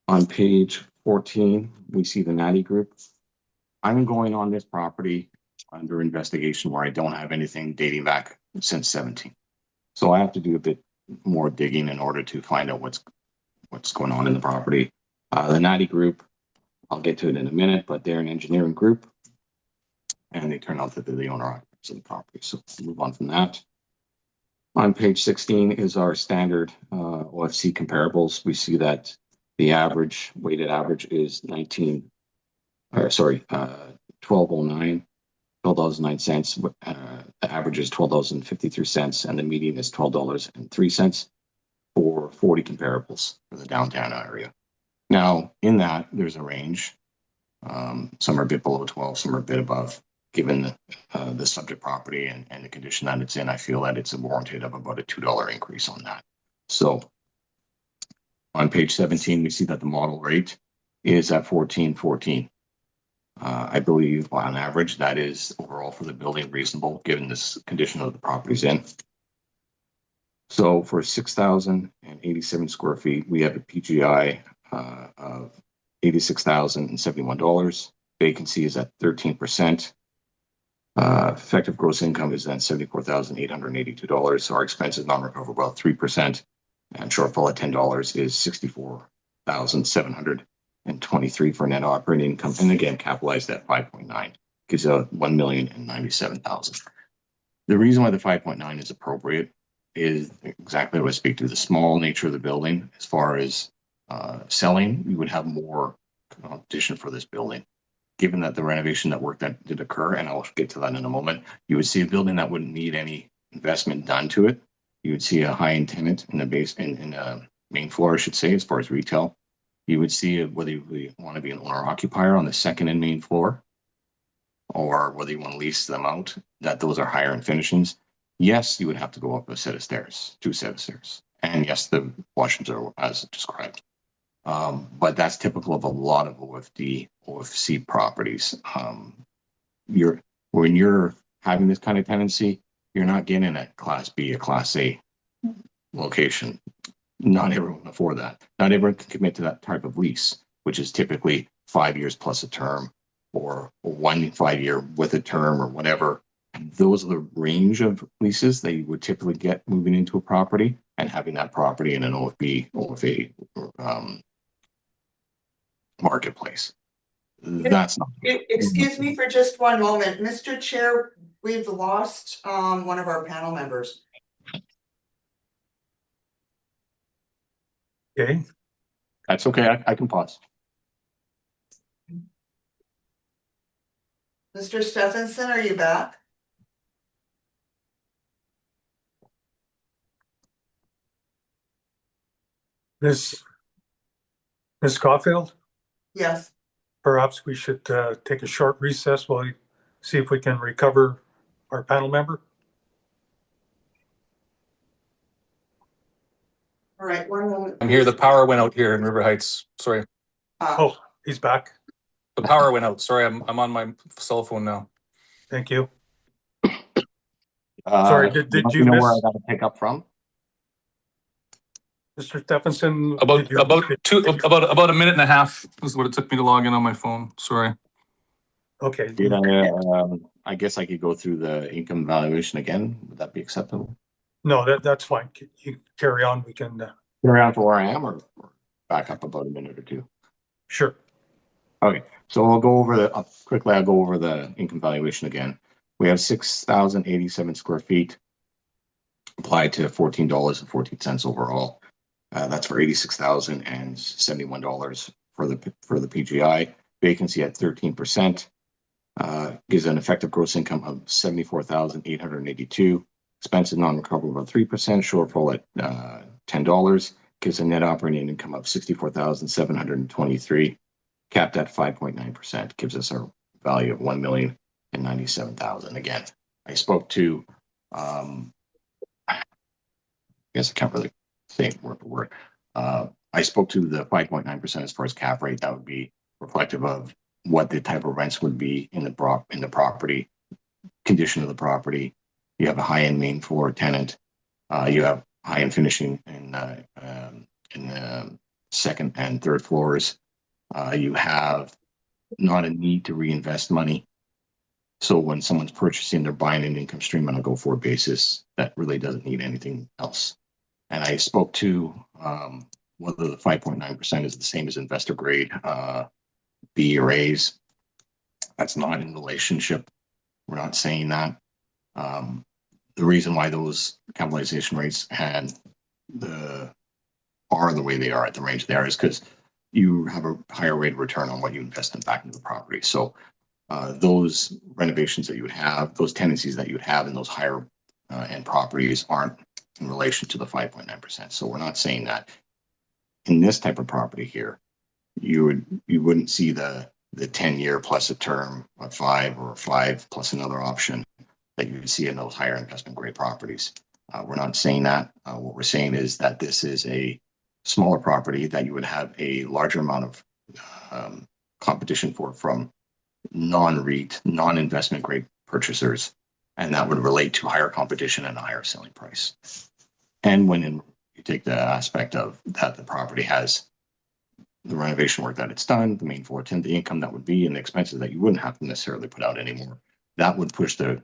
on page 14, we see the Natty Group. I'm going on this property under investigation where I don't have anything dating back since 17. So I have to do a bit more digging in order to find out what's going on in the property. The Natty Group, I'll get to it in a minute, but they're an engineering group, and they turn out that they're the owner occupants of the property. So we'll move on from that. On page 16 is our standard OFC comparables. We see that the weighted average is $12.09. $12.09. The average is $12.53, and the median is $12.03 for 40 comparables for the downtown area. Now, in that, there's a range. Some are a bit below 12, some are a bit above. Given the subject property and the condition that it's in, I feel that it's warranted of about a $2 increase on that. So on page 17, we see that the model rate is at $14.14. I believe on average that is overall for the building reasonable given this condition of the property's in. So for 6,087 square feet, we have a PGI of $86,071. Vacancy is at 13%. Effective gross income is then $74,882. So our expenses non-recoverable about 3%, and shortfall at $10 is $64,723 for net operating income. And again, capitalized at 5.9 gives a $1,097,000. The reason why the 5.9 is appropriate is exactly what I speak to, the small nature of the building. As far as selling, we would have more competition for this building. Given that the renovation that work that did occur, and I'll get to that in a moment, you would see a building that wouldn't need any investment done to it. You would see a high-end tenant in the base, in the main floor, I should say, as far as retail. You would see whether you want to be an owner occupier on the second and main floor, or whether you want to lease them out, that those are higher in finishings. Yes, you would have to go up a set of stairs, 2 set of stairs. And yes, the washrooms are as described. But that's typical of a lot of OFC properties. When you're having this kind of tenancy, you're not getting a Class B, a Class A location. Not everyone can afford that. Not everyone can commit to that type of lease, which is typically 5 years plus a term, or 1 5 year with a term, or whatever. Those are the range of leases that you would typically get moving into a property, and having that property in an OFA marketplace. That's not. Excuse me for just one moment. Mr. Chair, we've lost one of our panel members. Okay, That's okay. I can pause. Mr. Stephenson, are you back? this Ms. Caulfield, Yes, perhaps we should take a short recess while we see if we can recover our panel member. all right, 1 moment. I'm here. The power went out here in River Heights. Sorry. Oh, he's back. The power went out. Sorry, I'm on my cell phone now. Thank you. Sorry, did you know where I miss, got to pick up from? Mr. Stephenson? About did you- about a minute and a half is what it took me to log in on my phone. Sorry. Okay, I guess I could go through the income valuation again. Would that be acceptable? no, that's fine. You carry on. We can, Carry on to where I am, or back up about a minute or two. sure. Okay, so I'll go over quickly. I'll go over the income valuation again. We have 6,087 square feet applied to $14.14 overall. That's for $86,071 for the PGI. Vacancy at 13%. Gives an effective gross income of $74,882. Expensive non-recoverable of 3%. Shortfall at $10. Gives a net operating income of $64,723. Capped at 5.9%. Gives us a value of $1,097,000. Again, I spoke to. I guess I can't really say it word for word. I spoke to the 5.9% as far as cap rate. That would be reflective of what the type of rents would be in the property, condition of the property. You have a high-end main floor tenant. You have high-end finishing in the second and third floors. You have not a need to reinvest money. So when someone's purchasing, they're buying an income stream on a go-forward basis that really doesn't need anything else. And I spoke to whether the 5.9% is the same as investor grade B or A's. That's not in relationship. We're not saying that. The reason why those capitalization rates are the way they are at the range they are is because you have a higher rate of return on what you invest in back into the property. So those renovations that you would have, those tendencies that you would have in those higher end properties aren't in relation to the 5.9%. So we're not saying that in this type of property here, you wouldn't see the 10-year plus a term of 5 or 5 plus another option that you would see in those higher investment grade properties. We're not saying that. What we're saying is that this is a smaller property that you would have a larger amount of competition from non-REIT, non-investment grade purchasers, and that would relate to higher competition and a higher selling price. And when you take the aspect of that the property has the renovation work that it's done, the main floor tenant, the income that would be, and the expenses that you wouldn't have to necessarily put out anymore, that would push the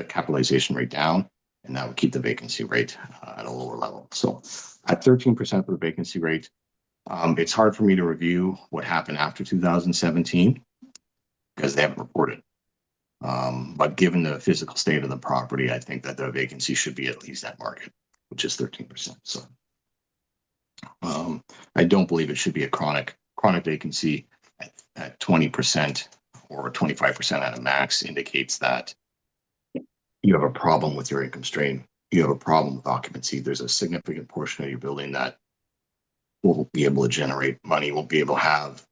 capitalization rate down, and that would keep the vacancy rate at a lower level. So at 13% for the vacancy rate, it's hard for me to review what happened after 2017 because they haven't reported. But given the physical state of the property, I think that the vacancy should be at least at market, which is 13%. So I don't believe it should be a chronic vacancy at 20% or 25% at a max indicates that you have a problem with your income stream. You have a problem with occupancy. There's a significant portion of your building that won't be able to generate money, won't be able to have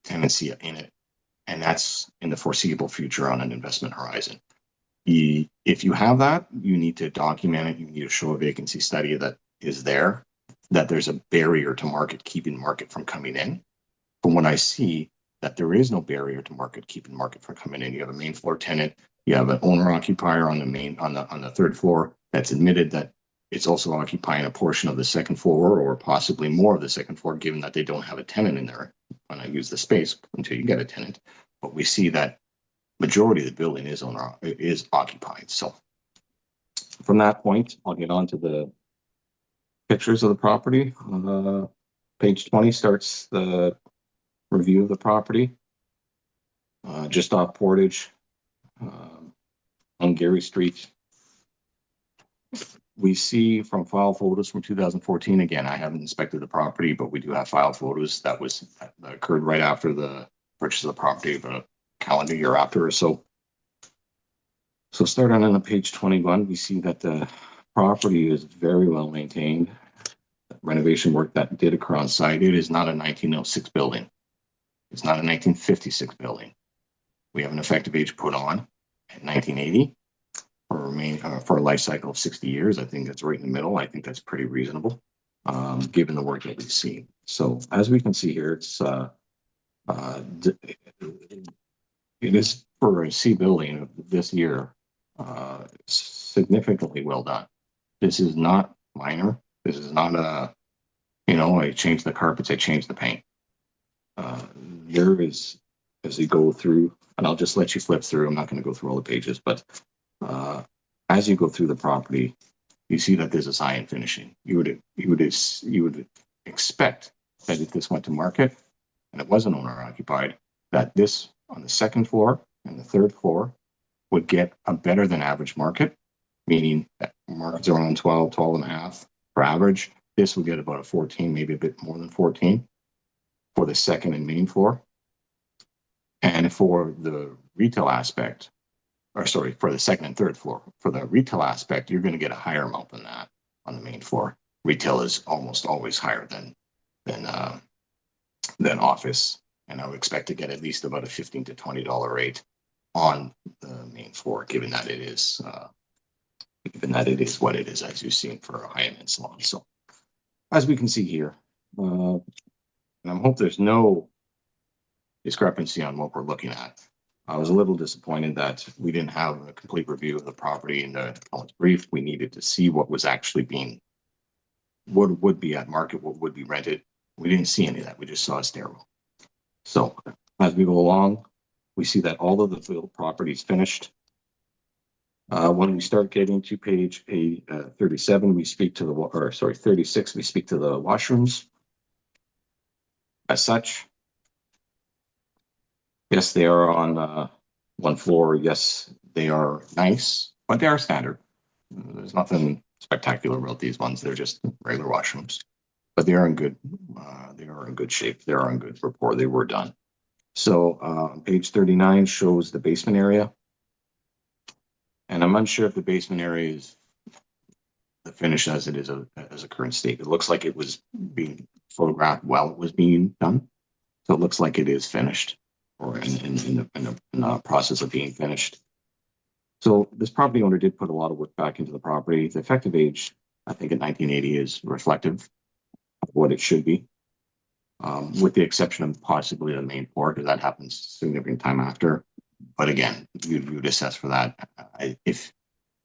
tenancy in it. And that's in the foreseeable future on an investment horizon. If you have that, you need to document it. You need to show a vacancy study that is there, that there's a barrier to market keeping market from coming in. From what I see, that there is no barrier to market keeping market from coming in. You have a main floor tenant, you have an owner occupier on the third floor that's admitted that it's also occupying a portion of the second floor or possibly more of the second floor, given that they don't have a tenant in there when I use the space until you get a tenant. But we see that majority of the building is occupied. So from that point, I'll get on to the pictures of the property. Page 20 starts the review of the property. Just off Portage on Gary Street. We see from file photos from 2014. Again, I haven't inspected the property, but we do have file photos that occurred right after the purchase of the property, about a calendar year after or so. So starting on page 21, we see that the property is very well maintained. renovation work that did occur on site, it is not a 1906 building. It's not a 1956 building. We have an effective age put on at 1980 for a life cycle of 60 years. I think that's right in the middle. I think that's pretty reasonable, given the work that we've seen. So as we can see here, it is for a C building of this year, significantly well done. This is not minor. This is not I changed the carpets, I changed the paint. There is, as you go through, and I'll just let you flip through, I'm not going to go through all the pages, but as you go through the property, you see that there's a sign finishing. You would expect that if this went to market and it wasn't owner occupied, that this on the second floor and the third floor would get a better than average market, meaning that markets are around 12 and a half for average. This will get about a 14, maybe a bit more than 14 for the second and main floor. And for the retail aspect, or sorry, for the second and third floor, for the retail aspect, you're going to get a higher amount than that on the main floor. Retail is almost always higher than office. And I would expect to get at least about a $15 to $20 rate on the main floor, given that it is what it is, as you've seen for a high-end salon. So as we can see here, and I hope there's no discrepancy on what we're looking at. I was a little disappointed that we didn't have a complete review of the property in the brief. We needed to see what was actually being, what would be at market, what would be rented. We didn't see any of that. We just saw a stairwell. So as we go along, we see that all of the properties finished. When we start getting to page 37, we speak to the, 36, we speak to the washrooms. As such, yes, they are on one floor. Yes, they are nice, but they are standard. There's nothing spectacular about these ones. They're just regular washrooms, but they are in good. They are in good shape. They are in good rapport. They were done. So page 39 shows the basement area, and I'm unsure if the basement area is the finish as it is as a current state. It looks like it was being photographed while it was being done, so it looks like it is finished or in the process of being finished. So this property owner did put a lot of work back into the property. The effective age, I think, at 1980 is reflective of what it should be, with the exception of possibly the main floor, because that happens significant time after. But again, you'd assess for that. If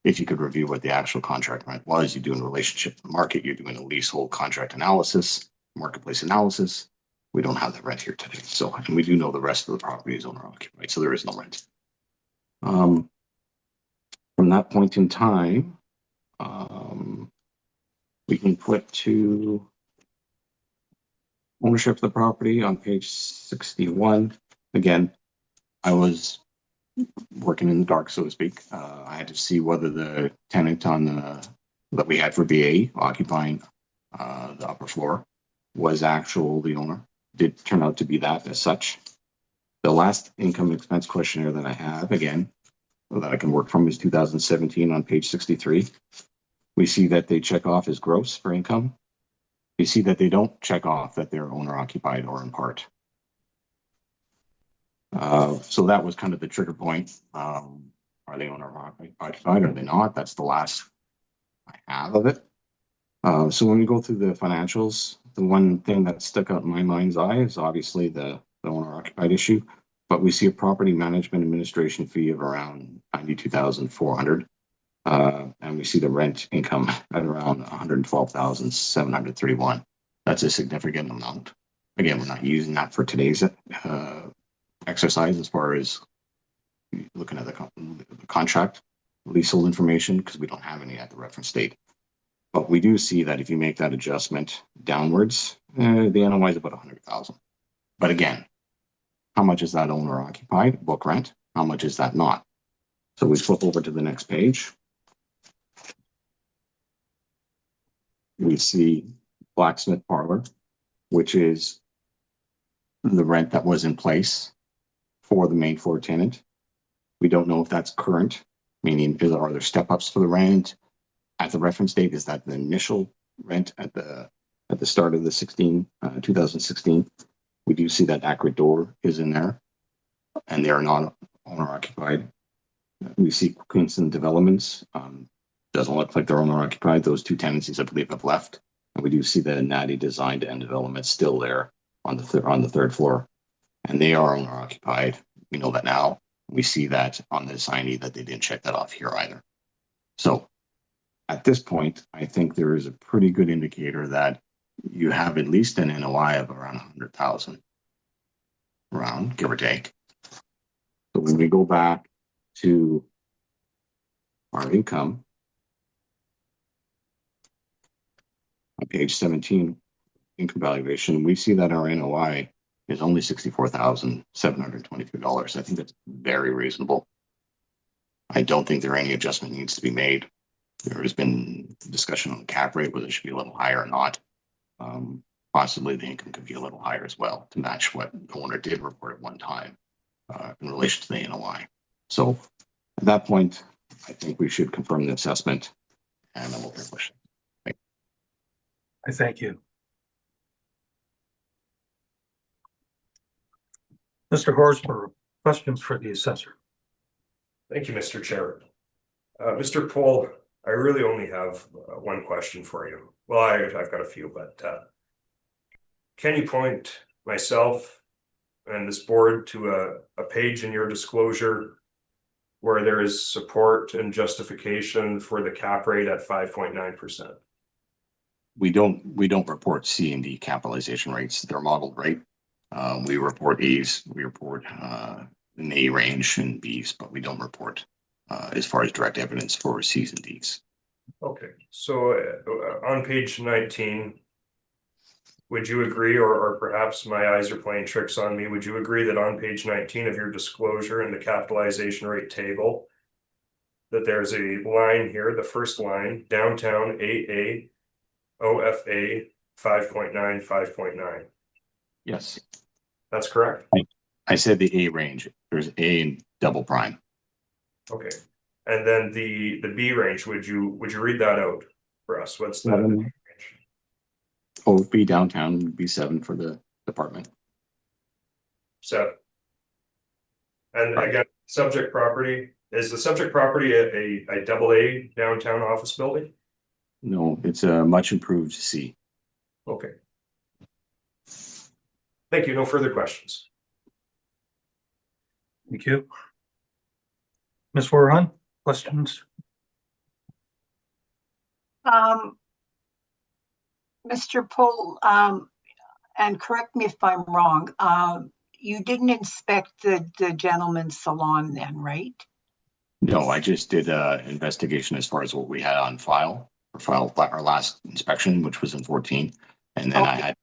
you could review what the actual contract rent was, you do in relationship to the market, you're doing a leasehold contract analysis, marketplace analysis. We don't have that rent here today. So, and we do know the rest of the property is owner occupied, so there is no rent. From that point in time, we can flip to ownership of the property on page 61. Again, I was working in the dark, so to speak. I had to see whether the tenant on that we had for BA occupying the upper floor was the owner. Did turn out to be that as such. The last income expense questionnaire that I have, again, that I can work from, is 2017 on page 63. We see that they check off as gross for income. You see that they don't check off that they're owner occupied or in part. So that was kind of the trigger point. Are they owner occupied? Are they not? That's the last I have of it. So when we go through the financials, the one thing that stuck out in my mind's eye is obviously the owner occupied issue, but we see a property management administration fee of around $92,400. And we see the rent income at around $112,731. That's a significant amount. Again, we're not using that for today's exercise as far as looking at the contract leasehold information, because we don't have any at the reference date. But we do see that if you make that adjustment downwards, the NOI is about $100,000. But again, how much is that owner occupied book rent? How much is that not? So we flip over to the next page. We see blacksmith parlor, which is the rent that was in place for the main floor tenant. We don't know if that's current, meaning are there step ups for the rent at the reference date? Is that the initial rent at the at the start of the 2016. We do see that Accurate door is in there, and they are not owner occupied. We see Queenston Developments. Doesn't look like they're owner occupied. Those two tenancies, I believe, have left. And we do see the Natty Design and Development still there on the third floor, and they are owner occupied. We know that now. We see that on the assignee that they didn't check that off here either. So at this point, I think there is a pretty good indicator that you have at least an NOI of around 100,000, around, give or take. So when we go back to our income on page 17, income valuation, we see that our NOI is only $64,722. I think that's very reasonable. I don't think there any adjustment needs to be made. There has been discussion on the cap rate, whether it should be a little higher or not. Possibly the income could be a little higher as well to match what the owner did report at one time in relation to the NOI. So at that point, I think we should confirm the assessment, and then we'll take questions. I thank you. Mr. Horsburgh, questions for the assessor? Thank you, Mr. Chair. Mr. Pohl, I really only have one question for you. Well, I've got a few, but can you point myself and this board to a page in your disclosure where there is support and justification for the cap rate at 5.9%? We don't report C and D capitalization rates. They're modeled rate. We report E's, we report an A range and B's, but we don't report as far as direct evidence for C's and D's. Okay, so on page 19, would you agree, or perhaps my eyes are playing tricks on me, would you agree that on page 19 of your disclosure in the capitalization rate table, that there's a line here, the first line, downtown AA, OFA 5.9, 5.9? Yes. That's correct? I said the A range. There's A and double prime. Okay, and then the B range, would you read that out for us? What's the B range? OFB downtown would be 7 for the department. 7. And again, subject property, is the subject property a double A downtown office building? No, it's a much improved C. Okay. Thank you. No further questions. Thank you. Ms. Warren, questions? Mr. Pohl, and correct me if I'm wrong, you didn't inspect the gentleman's salon then, right? No, I just did an investigation as far as what we had on file, our last inspection, which was in 14. And then I had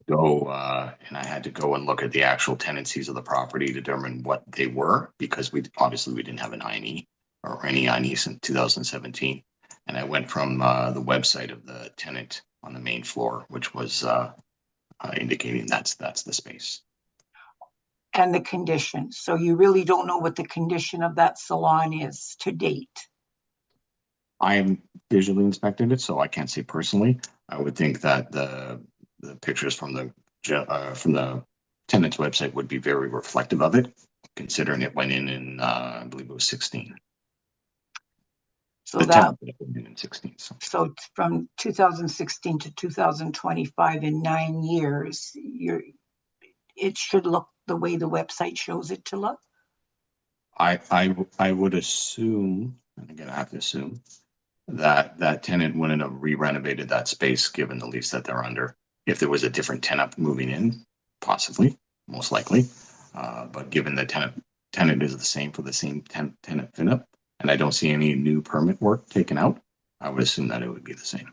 to go and look at the actual tenancies of the property, determine what they were, because we didn't have an INE or any INE since 2017. And I went from the website of the tenant on the main floor, which was indicating that's the space. And the condition. So you really don't know what the condition of that salon is to date. I visually inspected it, so I can't say personally. I would think that the pictures from the tenant's website would be very reflective of it, considering it went in I believe it was 16. So The that tenant went in 16. so from 2016 to 2025, in 9 years, it should look the way the website shows it to look. I would assume, and again I have to assume, that tenant wouldn't have re-renovated that space given the lease that they're under. If there was a different tenant moving in, possibly, most likely. But given the tenant is the same for the same tenant fit-up, and I don't see any new permit work taken out, I would assume that it would be the same.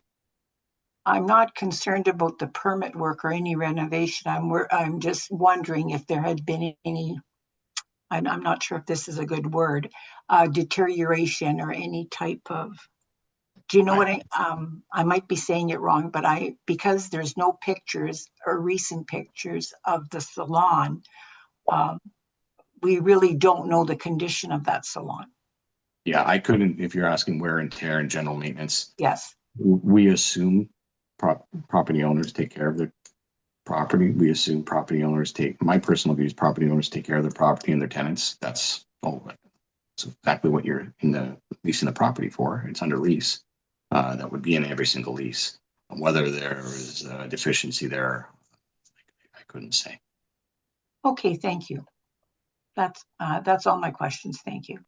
I'm not concerned about the permit work or any renovation. I'm just wondering if there had been any, and I'm not sure if this is a good word, deterioration or any type of, do you know what I might be saying it wrong, but because there's no pictures or recent pictures of the salon, we really don't know the condition of that salon. Yeah, I couldn't, if you're asking wear and tear and general maintenance. Yes. We assume property owners take care of their property. We assume property owners my personal view is property owners take care of their property and their tenants. That's exactly what you're leasing the property for. It's under lease. That would be in every single lease. Whether there is a deficiency there, I couldn't say. Okay, thank you. That's all my questions. Thank you.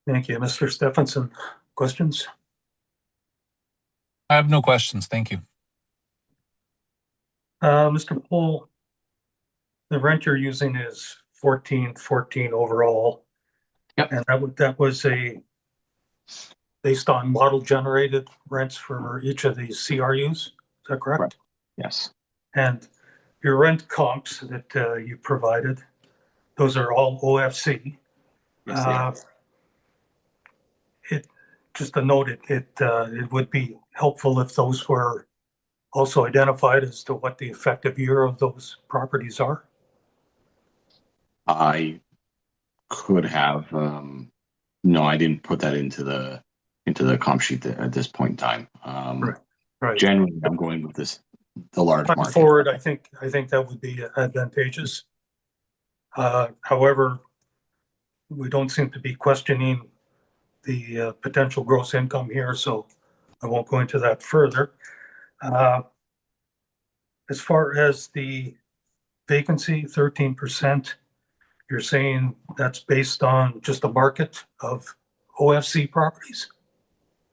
Thank you. Mr. Stephenson, questions? I have no questions. Thank you. Mr. Poole, the rent you're using is 1414 overall. Yep. And that was based on model generated rents for each of these CRUs. Is that correct? Correct. Yes. And your rent comps that you provided, those are all OFC. Yes, they are. Just a note, it would be helpful if those were also identified as to what the effective year of those properties are. I could have, no, I didn't put that into the comp sheet at this point in time. Right. Generally, I'm going with the large Going market. forward, I think that would be advantageous. However, we don't seem to be questioning the potential gross income here, so I won't go into that further. As far as the vacancy, 13%, you're saying that's based on just a market of OFC properties?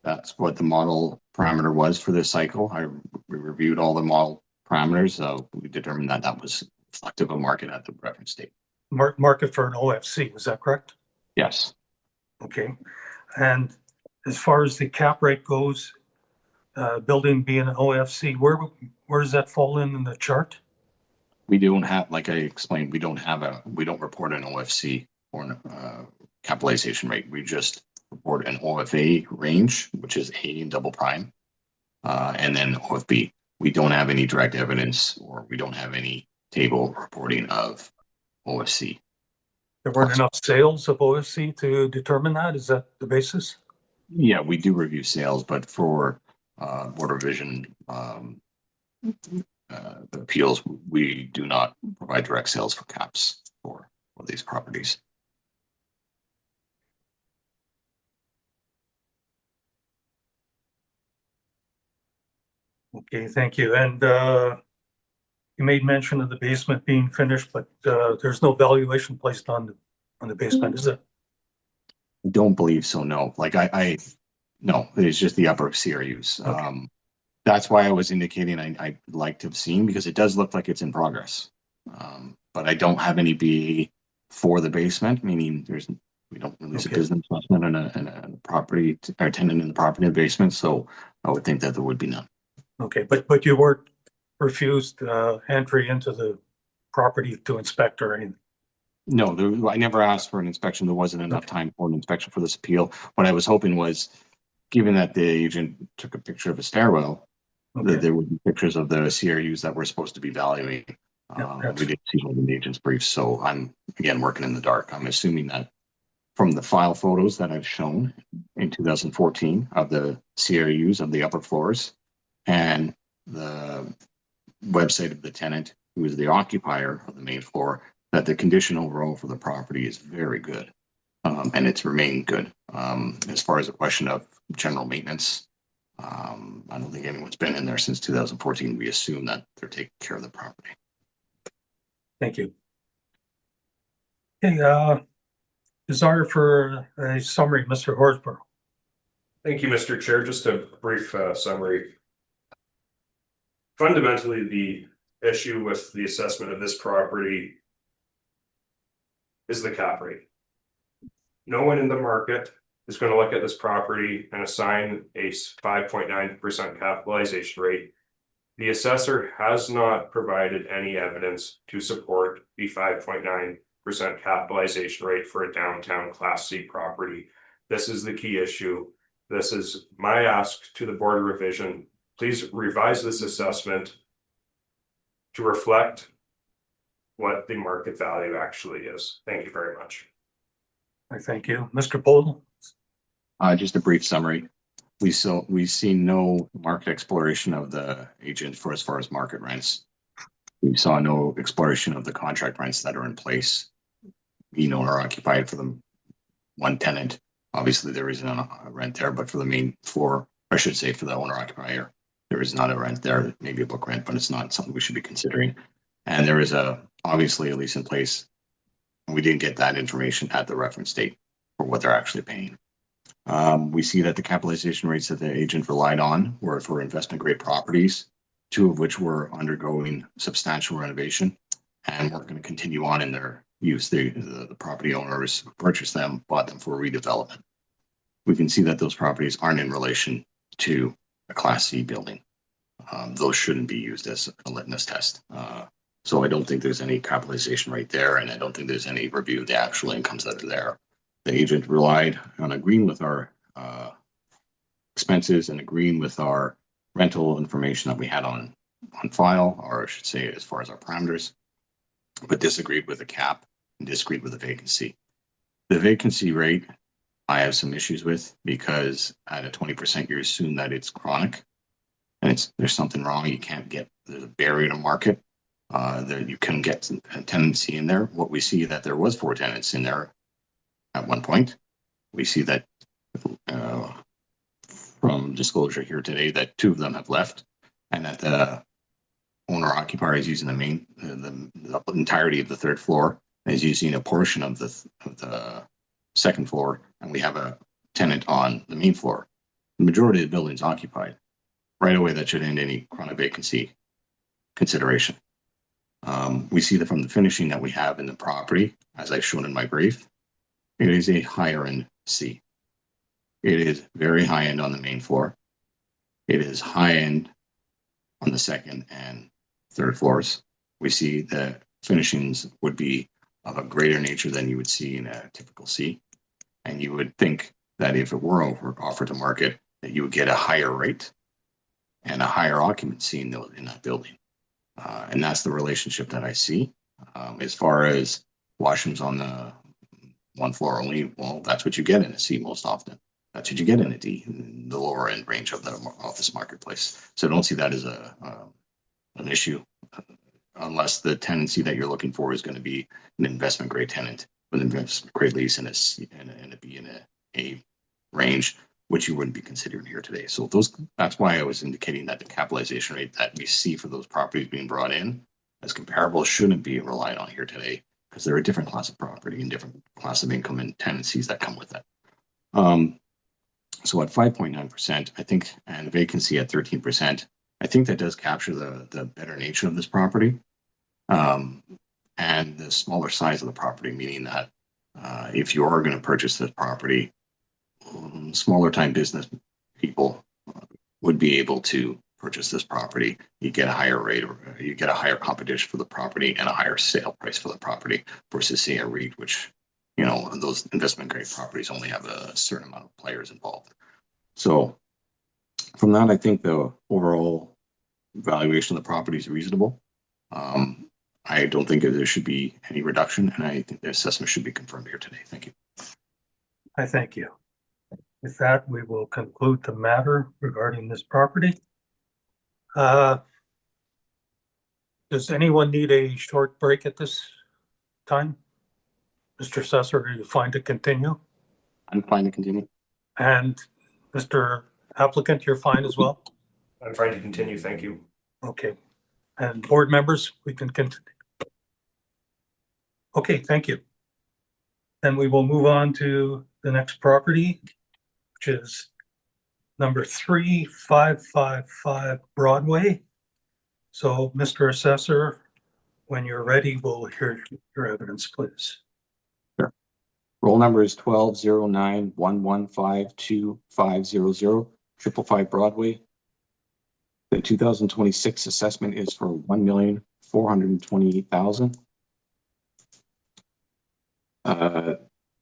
That's what the model parameter was for this cycle. We reviewed all the model parameters. So we determined that was reflective of market at the reference date. Market for an OFC, is that correct? Yes. Okay. And as far as the cap rate goes, building being an OFC, where does that fall in the chart? We don't have, like I explained, we don't report an OFC or an capitalization rate. We just report an OFA range, which is A and double prime, and then OFB. We don't have any direct evidence, or we don't have any table reporting of OFC. There weren't enough sales of OFC to determine that? Is that the basis? Yeah, we do review sales, but for Board of Revision appeals, we do not provide direct sales for caps for these properties. Okay, thank you. And you made mention of the basement being finished, but there's no valuation placed on the basement, is it? I don't believe so, no. Like no, it's just the upper CRUs. Okay. That's why I was indicating I'd like to have seen, because it does look like it's in progress. But I don't have any BA for the basement, meaning we don't release a business investment and a property or tenant in the property in the basement. So I would think that there would be none. Okay, but you weren't refused entry into the property to inspect or anything? No, I never asked for an inspection. There wasn't enough time for an inspection for this appeal. What I was hoping was, given that the agent took a picture of a stairwell, that there would be pictures of the CRUs that we're supposed to be valuing. We didn't see one in the agent's brief, so I'm, again, working in the dark. I'm assuming that from the file photos that I've shown in 2014 of the CRUs of the upper floors and the website of the tenant, who is the occupier of the main floor, that the condition overall for the property is very good. And it's remained good. As far as the question of general maintenance, I don't think anyone's been in there since 2014. We assume that they're taking care of the property. Thank you. Okay, desire for a summary, Mr. Horsburgh. Thank you, Mr. Chair. Just a brief summary. Fundamentally, the issue with the assessment of this property is the cap rate. No one in the market is going to look at this property and assign a 5.9% capitalization rate. The assessor has not provided any evidence to support the 5.9% capitalization rate for a downtown Class C property. This is the key issue. This is my ask to the Board of Revision. Please revise this assessment to reflect what the market value actually is. Thank you very much. I thank you. Mr. Poole? Just a brief summary. we see no market exploration of the agent for as far as market rents. We saw no exploration of the contract rents that are in place, owner occupied for the one tenant. Obviously, there isn't a rent there, but for the main floor, I should say for the owner occupier, there is not a rent there, maybe a book rent, but it's not something we should be considering. And there is obviously a lease in place. We didn't get that information at the reference date for what they're actually paying. We see that the capitalization rates that the agent relied on were for investment grade properties, 2 of which were undergoing substantial renovation and we're going to continue on in their use. The property owners who purchased them bought them for redevelopment. We can see that those properties aren't in relation to a Class C building. Those shouldn't be used as a litmus test. So I don't think there's any capitalization rate there, and I don't think there's any review of the actual incomes that are there. The agent relied on agreeing with our expenses and agreeing with our rental information that we had on file, or I should say as far as our parameters, but disagreed with the cap and disagreed with the vacancy. The vacancy rate I have some issues with because at a 20% you assume that it's chronic and there's something wrong. You can't get, there's a barrier to market. That you can get a tenancy in there. What we see that there was 4 tenants in there at one point. We see that from disclosure here today that 2 of them have left, and that the owner occupier is using the entirety of the 3rd floor and is using a portion of the 2nd floor, and we have a tenant on the main floor. The majority of the building's occupied. Right away, that should end any chronic vacancy consideration. We see that from the finishing that we have in the property, as I've shown in my brief, it is a higher end C. It is very high end on the main floor. It is high end on the 2nd and 3rd floors. We see the finishings would be of a greater nature than you would see in a typical C. And you would think that if it were offered to market, that you would get a higher rate and a higher occupancy in that building. And that's the relationship that I see. As far as washrooms on the 1 floor only, well, that's what you get in a C most often. That's what you get in a D, in the lower end range of the office marketplace. So I don't see that as an issue, unless the tenancy that you're looking for is going to be an investment grade tenant with an investment grade lease and a B and A range, which you wouldn't be considering here today. So that's why I was indicating that the capitalization rate that we see for those properties being brought in as comparable shouldn't be relied on here today, because they're a different class of property and different class of income and tenancies that come with it. So at 5.9%, I think, and vacancy at 13%, I think that does capture the better nature of this property, and the smaller size of the property, meaning that if you are going to purchase this property, smaller time business people would be able to purchase this property. You get a higher rate, or you get a higher competition for the property and a higher sale price for the property versus say a REIT, which, those investment grade properties only have a certain amount of players involved. So from that, I think the overall valuation of the property is reasonable. I don't think there should be any reduction, and I think the assessment should be confirmed here today. Thank you. I thank you. With that, we will conclude the matter regarding this property. Does anyone need a short break at this time? Mr. Susser, are you fine to continue? I'm fine to continue. And Mr. Applicant, you're fine as well? I'm fine to continue, thank you. Okay. And board members, we can continue. Okay, thank you. Then we will move on to the next property, which is number 3555 Broadway. So, Mr. Assessor, when you're ready, we'll hear your evidence, please. Sure. Roll number is 1209115250, 555 Broadway. The 2026 assessment is for $1,428,000.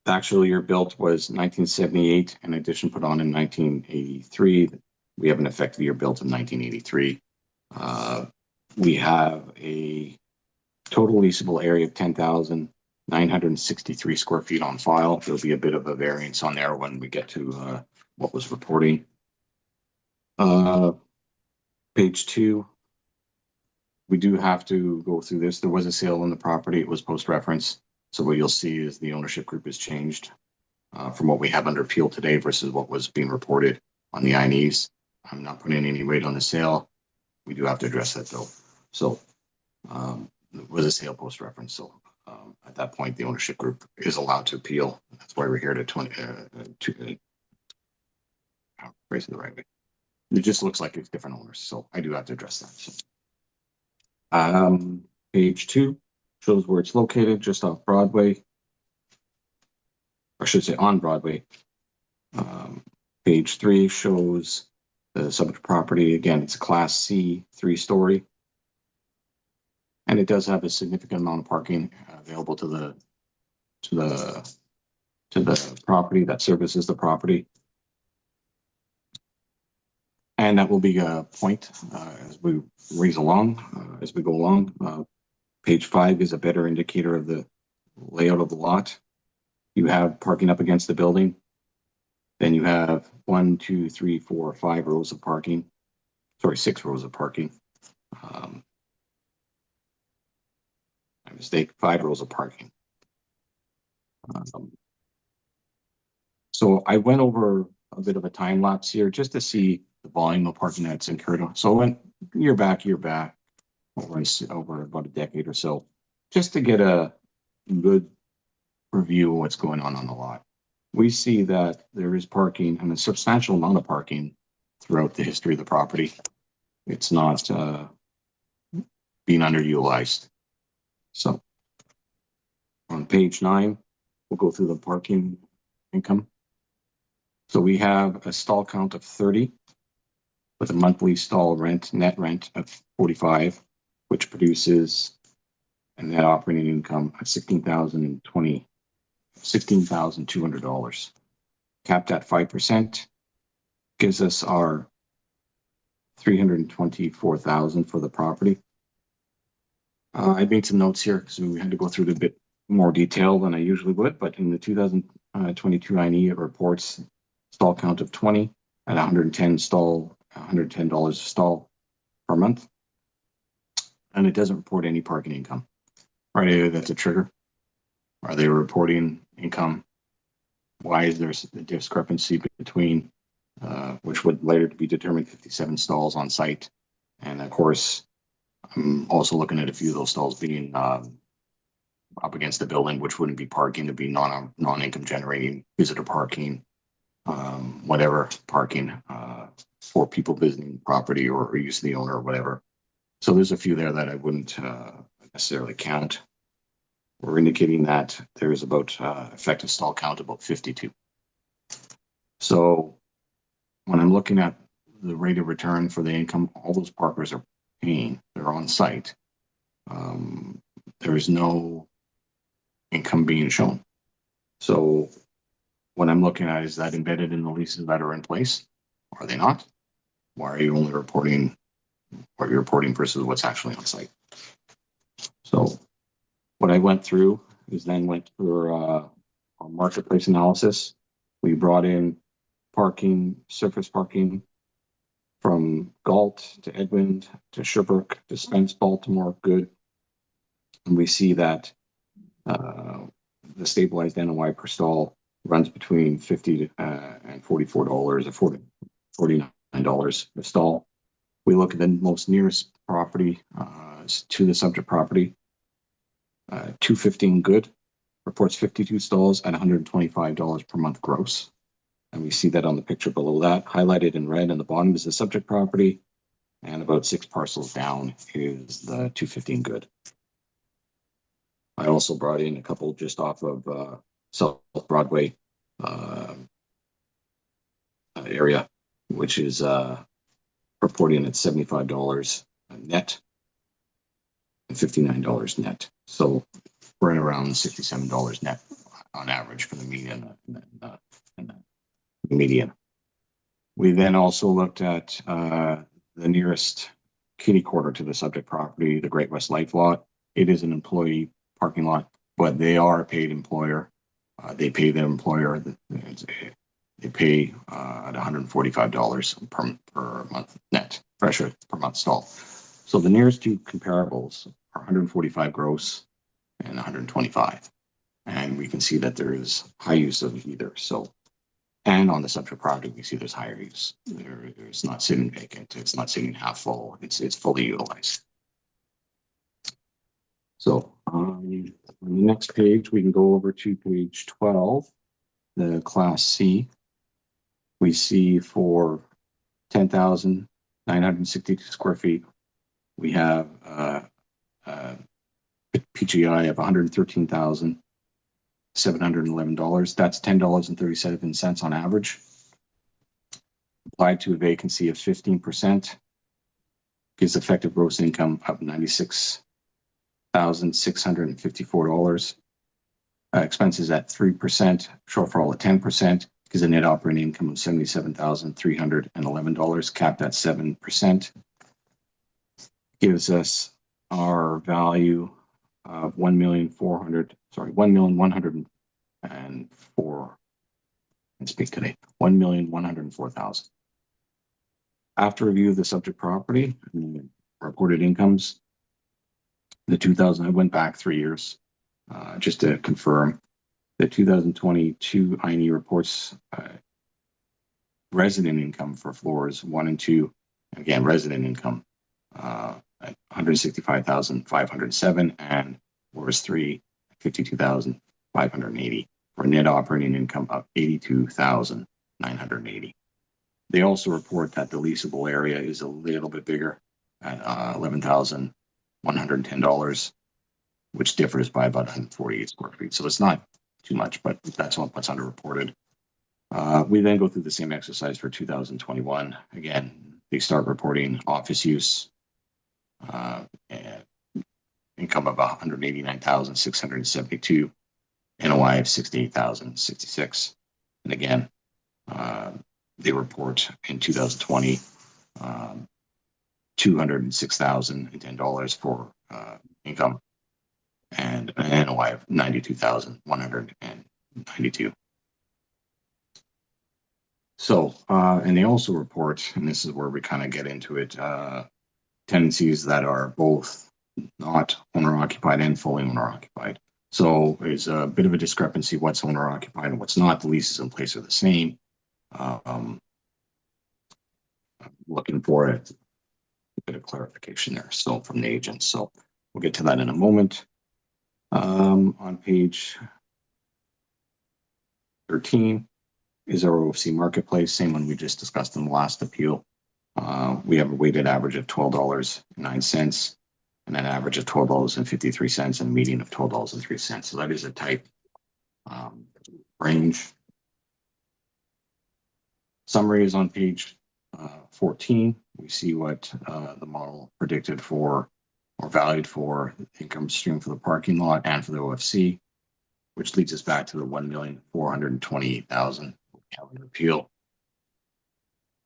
The actual year built was 1978, and addition put on in 1983. We have an effective year built in 1983. We have a total leasable area of 10,963 square feet on file. There'll be a bit of a variance on there when we get to what was reporting. Page 2. We do have to go through this. There was a sale on the property. It was post-reference. So what you'll see is the ownership group has changed from what we have under appeal today versus what was being reported on the INEs. I'm not putting any weight on the sale. We do have to address that though. So it was a sale post-reference. So at that point, the ownership group is allowed to appeal. That's why we're here to phrase it the right way. It just looks like it's different owners. So I do have to address that. So. Page 2 shows where it's located, just off Broadway. Or I should say on Broadway. Page 3 shows the subject property. Again, it's a Class C 3-story. And it does have a significant amount of parking available to the property that services the property. And that will be a point as we raise along, as we go along. Page 5 is a better indicator of the layout of the lot. You have parking up against the building. Then you have 1, 2, 3, 4, 5 rows of parking. Sorry, 6 rows of parking. My mistake, 5 rows of parking. So I went over a bit of a time lapse here just to see the volume of parking that's incurred. So I went year back, over about a decade or so, just to get a good review of what's going on the lot. We see that there is parking and a substantial amount of parking throughout the history of the property. It's not being underutilized. So on page 9, we'll go through the parking income. So we have a stall count of 30 with a monthly stall net rent of 45, which produces a net operating income of $16,200. Capped at 5% gives us our $324,000 for the property. I made some notes here because we had to go through it a bit more detail than I usually would, but in the 2022 INE, it reports stall count of 20 at $110 a stall per month. And it doesn't report any parking income. Right, that's a trigger. Are they reporting income? Why is there a discrepancy between, which would later be determined 57 stalls on site? And of course, I'm also looking at a few of those stalls being up against the building, which wouldn't be parking, to be non-income generating, visitor parking, whatever parking for people visiting property or use of the owner or whatever. So there's a few there that I wouldn't necessarily count. We're indicating that there's about effective stall count about 52. So when I'm looking at the rate of return for the income, all those parkers are paying, they're on site. There is no income being shown. So what I'm looking at is that embedded in the leases that are in place. Are they not? Why are you only reporting what you're reporting versus what's actually on site? So what I went through is then went through our marketplace analysis. We brought in parking, surface parking from Galt to Edmund to Sherbrooke to Spence, Baltimore, Good. And we see that the stabilized NOI per stall runs between $50 and $44 or $49 a stall. We look at the most nearest property to the subject property. 215 Good reports 52 stalls at $125 per month gross. And we see that on the picture below that. Highlighted in red on the bottom is the subject property. And about 6 parcels down is the 215 Good. I also brought in a couple just off of South Broadway area, which is reporting at $75 net and $59 net. So we're at around $67 net on average for the median. We then also looked at the nearest kitty corner to the subject property, the Great West Life lot. It is an employee parking lot, but they are a paid employer. They pay their employer. They pay at $145 per month net, pressure per month stall. So the nearest two comparables are 145 gross and 125. And we can see that there is high use of either. So, and on the subject property, we see there's higher use. It's not sitting vacant. It's not sitting half full. It's fully utilized. So on the next page, we can go over to page 12, the Class C. We see for 10,960 square feet, we have PGI of $113,711. That's $10.37 on average. Applied to a vacancy of 15%, gives effective gross income of $96,654. Expenses at 3%, shortfall at 10%, gives a net operating income of $77,311, capped at 7%. Gives us our value of $1,104,000. And speak today, $1,104,000. After review of the subject property and reported incomes, the 2000, I went back 3 years just to confirm. The 2022 INE reports resident income for floors 1 and 2, again, resident income at $165,507, and floors 3, $52,580, for a net operating income of $82,980. They also report that the leasable area is a little bit bigger at $11,110, which differs by about 148 square feet. So it's not too much, but that's what's underreported. We then go through the same exercise for 2021. Again, they start reporting office use, and income of $189,672, NOI of $68,066. And again, they report in 2020 $206,010 for income, and an NOI of $92,192. So, and they also report, and this is where we kind of get into it, tenancies that are both not owner occupied and fully owner occupied. So there's a bit of a discrepancy what's owner occupied and what's not. The leases in place are the same. Looking for a bit of clarification there, so from the agent. So we'll get to that in a moment. On page 13 is our OFC marketplace, same one we just discussed in the last appeal. We have a weighted average of $12.09 and an average of $12.53 and a median of $12.03. So that is a tight range. Summary is on page 14. We see what the model predicted for or valued for the income stream for the parking lot and for the OFC, which leads us back to the $1,428,000 calendar appeal.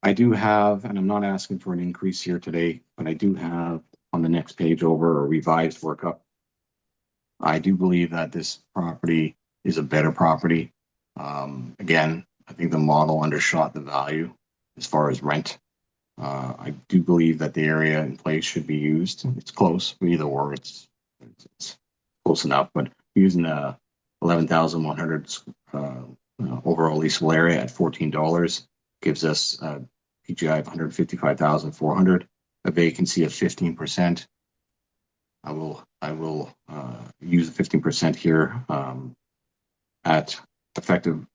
I do have, and I'm not asking for an increase here today, but I do have on the next page over a revised workup. I do believe that this property is a better property. Again, I think the model undershot the value as far as rent. I do believe that the area in place should be used. It's close, either or it's close enough, but using the 11,100 overall leasable area at $14 gives us a PGI of $155,400, a vacancy of 15%. I will use the 15% here at effective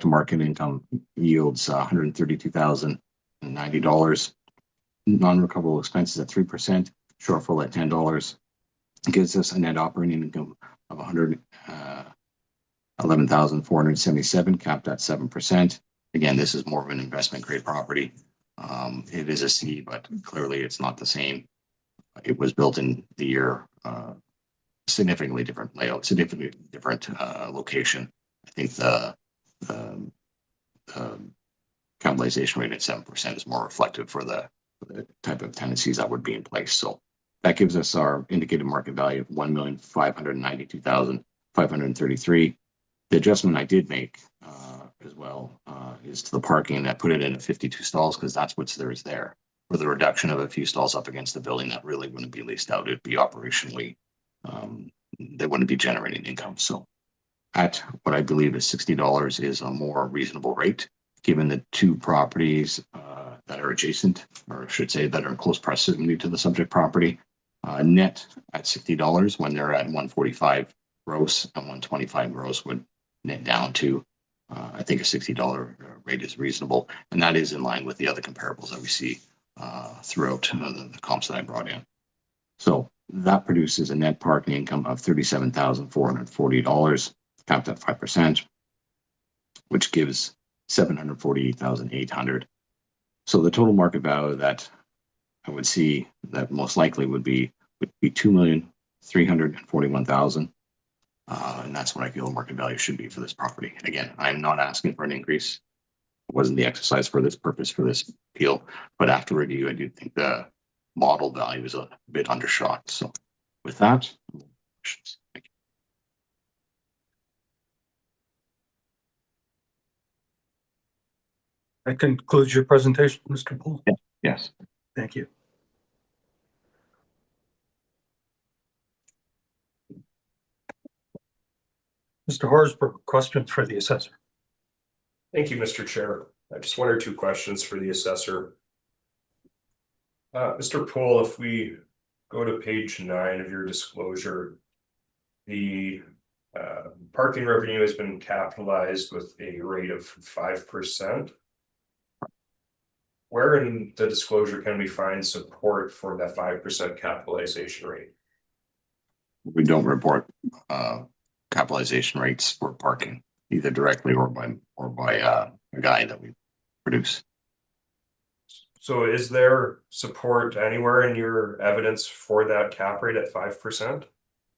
market income yields $132,090. Non-recoverable expenses at 3%, shortfall at $10. Gives us a net operating income of $111,477, capped at 7%. Again, this is more of an investment grade property. It is a C, but clearly it's not the same. It was built in the year, significantly different layout, significantly different location. I think the capitalization rate at 7% is more reflective for the type of tenancies that would be in place. So that gives us our indicated market value of $1,592,533. The adjustment I did make as well, is to the parking. I put it in at 52 stalls because that's what's there. With a reduction of a few stalls up against the building, that really wouldn't be leased out. It'd be operationally, they wouldn't be generating income. So at what I believe is $60 is a more reasonable rate, given the two properties that are adjacent, or I should say that are in close proximity to the subject property. Net at $60 when they're at 145 gross and 125 gross would net down to, I think a $60 rate is reasonable. And that is in line with the other comparables that we see throughout the comps that I brought in. So that produces a net parking income of $37,440, capped at 5%, which gives $748,800. So the total market value that I would see that most likely would be $2,341,000. And that's what I feel the market value should be for this property. Again, I'm not asking for an increase. It wasn't the exercise for this purpose for this appeal, but after review, I do think the model value is a bit undershot. So with that, questions. Thank you. That concludes your presentation, Mr. Poole. Yes. Thank you. Mr. Horsburgh, questions for the assessor. Thank you, Mr. Chair. I have just one or two questions for the assessor. Mr. Poole, if we go to page 9 of your disclosure, the parking revenue has been capitalized with a rate of 5%. Where in the disclosure can we find support for that 5% capitalization rate? We don't report capitalization rates for parking, either directly or by a guide that we produce. So is there support anywhere in your evidence for that cap rate at 5%?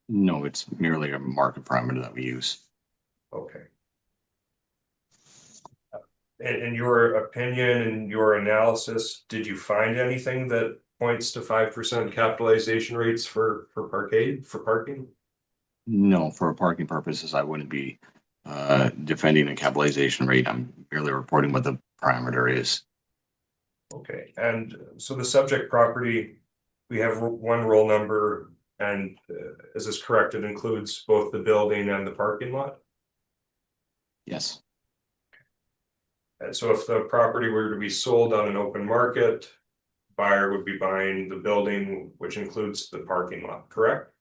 No, it's merely a market parameter that we use. Okay. In your opinion and your analysis, did you find anything that points to 5% capitalization rates for parking? No, for parking purposes, I wouldn't be defending a capitalization rate. I'm merely reporting what the parameter is. Okay, and so the subject property, we have one roll number, and is this correct? It includes both the building and the parking lot? Yes. And so if the property were to be sold on an open market, buyer would be buying the building, which includes the parking lot, correct?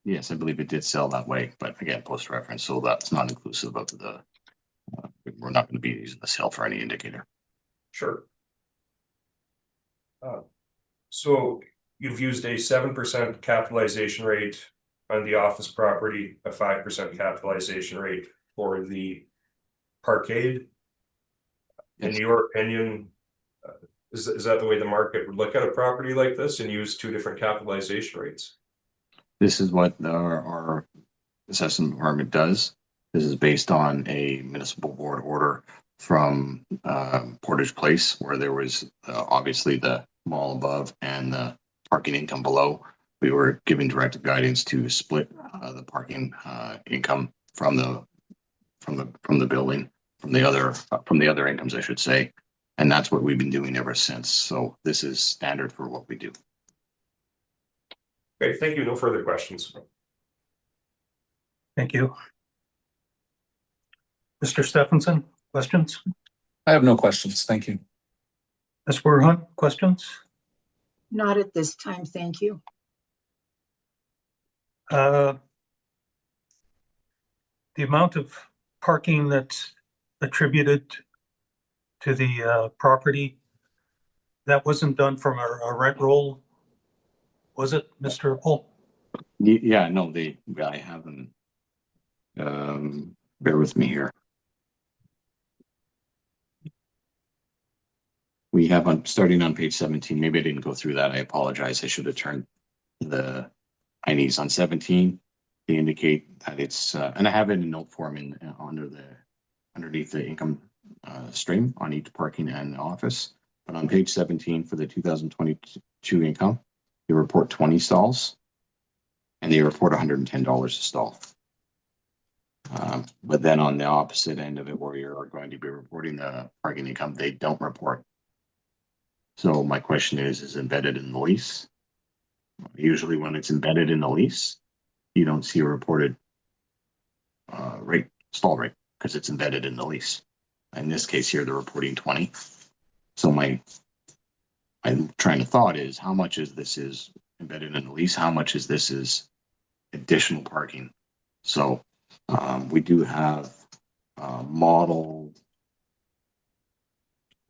Yes, I believe it did sell that way, but again, post-reference, so that's not inclusive of the, we're not going to be using the sale for any indicator. Sure. So you've used a 7% capitalization rate on the office property, a 5% capitalization rate for the parkade. Yes. In your opinion, is that the way the market would look at a property like this and use two different capitalization rates? This is what our assessment department does. This is based on a municipal board order from Portage Place, where there was obviously the mall above and the parking income below. We were giving directive guidance to split the parking income from the building, from the other incomes, I should say, and that's what we've been doing ever since. So this is standard for what we do. Okay, thank you. No further questions. Thank you. Mr. Stephenson, questions? I have no questions. Thank you. Ms. Werhunt, questions? Not at this time, thank you. The amount of parking that's attributed to the property, that wasn't done from a rent roll, was it, Mr. Poole? Yeah, no, I have them. Bear with me here. We have starting on page 17. Maybe I didn't go through that. I apologize. I should have turned the INEs on 17. They indicate that it's, and I have it in note form underneath the income stream on each parking and office. But on page 17 for the 2022 income, they report 20 stalls and they report $110 a stall. But then on the opposite end of it, where you're going to be reporting the parking income, they don't report. So my question is embedded in the lease? Usually when it's embedded in the lease, you don't see a reported stall rate, because it's embedded in the lease. In this case here, they're reporting 20. So I'm trying to thought is how much is this is embedded in the lease? How much is this is additional parking? So we do have a model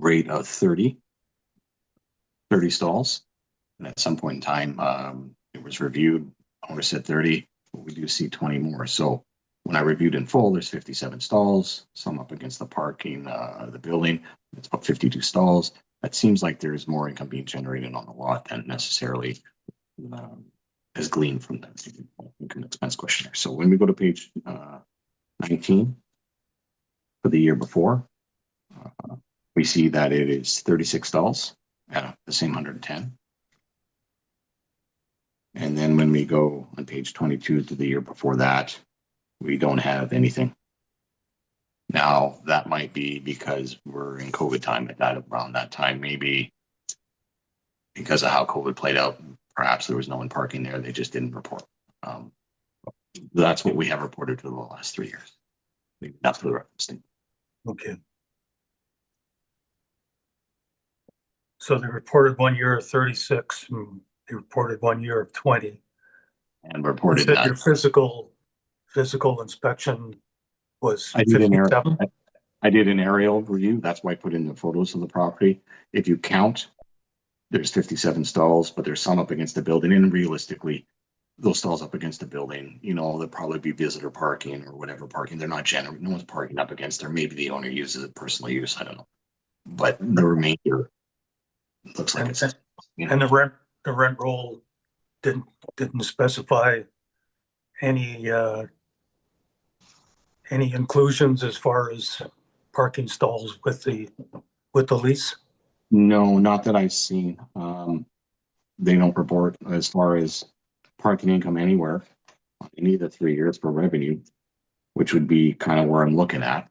rate of 30 stalls. And at some point in time, it was reviewed. Owner said 30, but we do see 20 more. So when I reviewed in full, there's 57 stalls, some up against the parking, the building. It's about 52 stalls. That seems like there's more income being generated on the lot than necessarily is gleaned from the income expense questionnaire. So when we go to page 19 for the year before, we see that it is 36 stalls at the same 110. And then when we go on page 22 to the year before that, we don't have anything. Now, that might be because we're in COVID time at that around that time, maybe because of how COVID played out. Perhaps there was no one parking there. They just didn't report. That's what we have reported for the last 3 years. That's for the reference thing. Okay. So they reported 1 year of 36, and they reported 1 year of 20. And reported That that. your physical inspection was I did 57? I did an aerial review. That's why I put in the photos of the property. If you count, there's 57 stalls, but there's some up against the building. And realistically, those stalls up against the building, you know, there'll probably be visitor parking or whatever parking. They're not general. No one's parking up against there. Maybe the owner uses it personal use. I don't know. But the remainder looks like And, it's, you know, and the rent roll didn't specify any inclusions as far as parking stalls with the lease? no, not that I've seen. They don't report as far as parking income anywhere in either 3 years for revenue, which would be kind of where I'm looking at.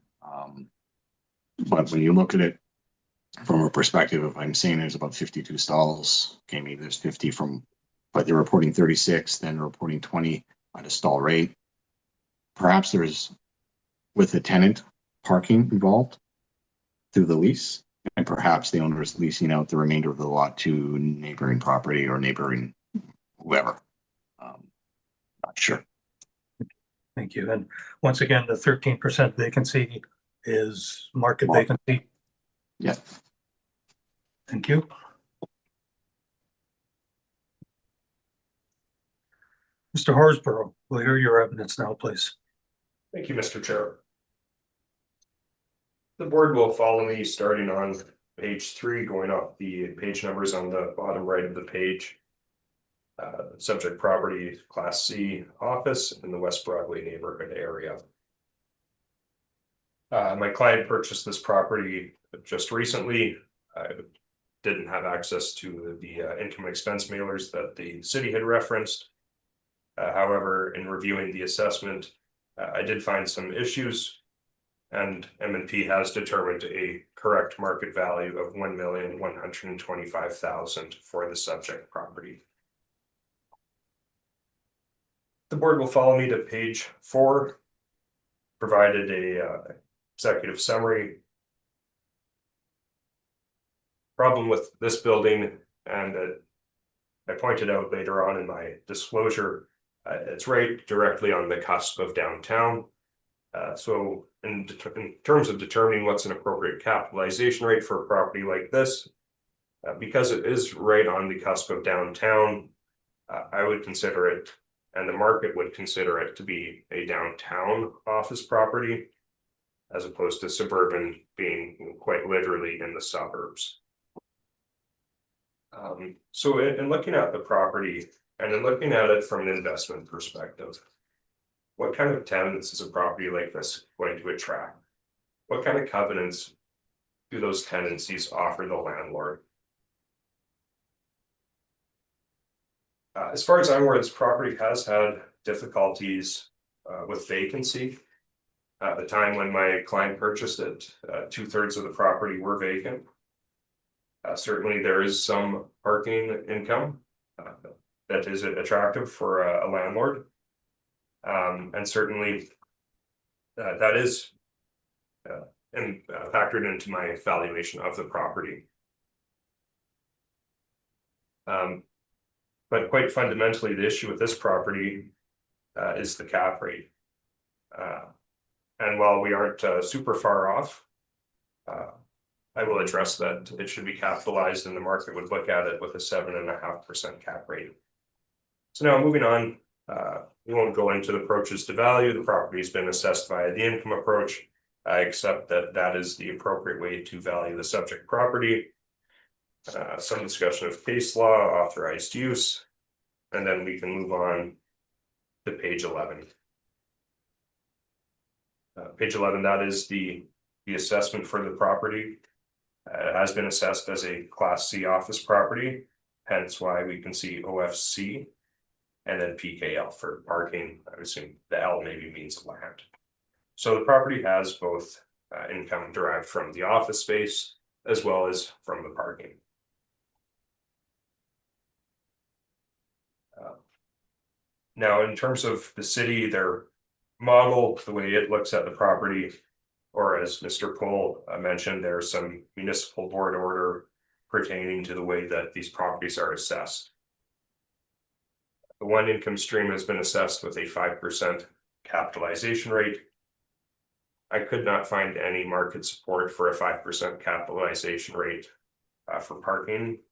But when you look at it from a perspective of, I'm saying there's about 52 stalls, okay, maybe there's 50 but they're reporting 36, then they're reporting 20 at a stall rate. Perhaps there's, with the tenant, parking involved through the lease, and perhaps the owner is leasing out the remainder of the lot to neighboring property or neighboring whoever. Not sure. Thank you. And once again, the 13% vacancy is market vacancy. Yeah. Thank you. Mr. Horsborough, we'll hear your evidence now, please. Thank you, Mr. Chair. The board will follow me starting on page 3, going up the page numbers on the bottom right of the page. Subject property, Class C office in the West Broadway neighborhood area. My client purchased this property just recently. I didn't have access to the income expense mailers that the city had referenced. However, in reviewing the assessment, I did find some issues, and M&P has determined a correct market value of $1,125,000 for the subject property. The board will follow me to page 4, provided a executive summary. Problem with this building, and I pointed out later on in my disclosure, it's right directly on the cusp of downtown. So in terms of determining what's an appropriate capitalization rate for a property like this, because it is right on the cusp of downtown, I would consider it, and the market would consider it, to be a downtown office property, as opposed to suburban being quite literally in the suburbs. So in looking at the property and in looking at it from an investment perspective, what kind of tenants is a property like this going to attract? What kind of covenants do those tenancies offer the landlord? As far as I'm aware, this property has had difficulties with vacancy At the time when my client purchased it, 2/3 of the property were vacant. Certainly there is some parking income that is attractive for a landlord. And certainly that is factored into my valuation of the property. But quite fundamentally, the issue with this property is the cap rate. And while we aren't super far off, I will address that it should be capitalized and the market would look at it with a 7.5% cap rate. So now moving on, we won't go into the approaches to value. The property's been assessed via the income approach. I accept that that is the appropriate way to value the subject property. Some discussion of case law, authorized use, and then we can move on to page 11. Page 11, that is the assessment for the property. It has been assessed as a Class C office property, hence why we can see OFC and then PKL for parking. I assume the L maybe means land. So the property has both income derived from the office space as well as from the parking. Now, in terms of the city, their model, the way it looks at the property, or as Mr. Pohl mentioned, there's some municipal board order pertaining to the way that these properties are assessed. The one income stream has been assessed with a 5% capitalization rate. I could not find any market support for a 5% capitalization rate for parking.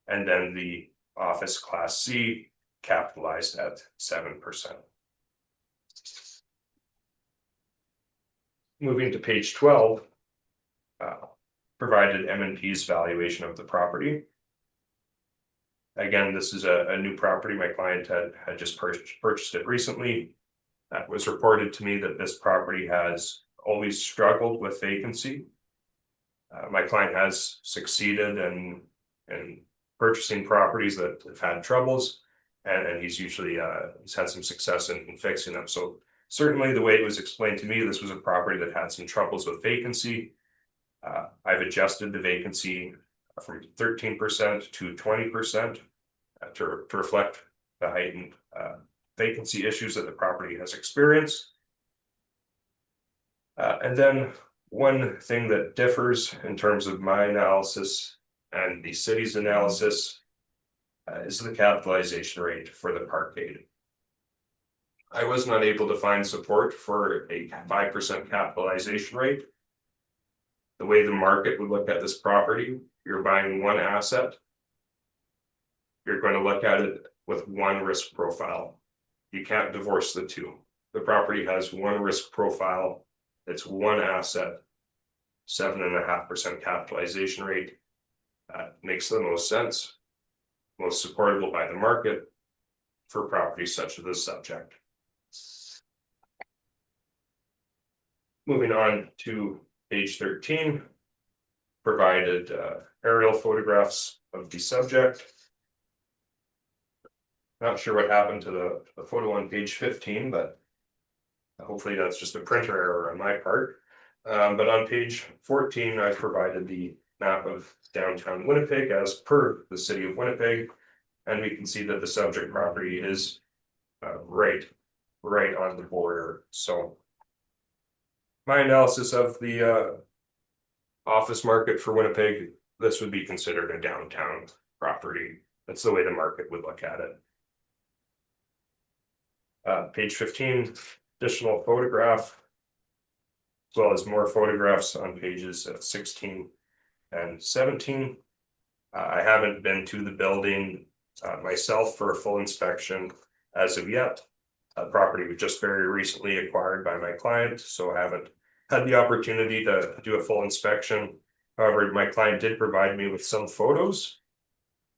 And then the office Class C capitalized at 7%. Moving to page 12, provided M&P's valuation of the property. Again, this is a new property. My client had just purchased it recently. It was reported to me that this property has always struggled with vacancy. My client has succeeded in purchasing properties that have had troubles, and he's usually he's had some success in fixing them. So certainly the way it was explained to me, this was a property that had some troubles with vacancy. I've adjusted the vacancy from 13% to 20% to reflect the heightened vacancy issues that the property has experienced. And then one thing that differs in terms of my analysis and the city's analysis is the capitalization rate for the parkade. I was not able to find support for a 5% capitalization rate. The way the market would look at this property, you're buying one asset. You're going to look at it with one risk profile. You can't divorce the two. The property has one risk profile. It's one asset, 7.5% capitalization rate. Makes the most sense, most supportable by the market for properties such as this subject. Moving on to page 13, provided aerial photographs of the subject. Not sure what happened to the photo on page 15, but hopefully that's just a printer error on my part. But on page 14, I provided the map of downtown Winnipeg as per the city of Winnipeg. And we can see that the subject property is right on the border. So my analysis of the office market for Winnipeg, this would be considered a downtown property. That's the way the market would look at it. Page 15, additional photograph, as well as more photographs on pages 16 and 17. I haven't been to the building myself for a full inspection as of yet. Property was just very recently acquired by my client, so I haven't had the opportunity to do a full inspection. However, my client did provide me with some photos.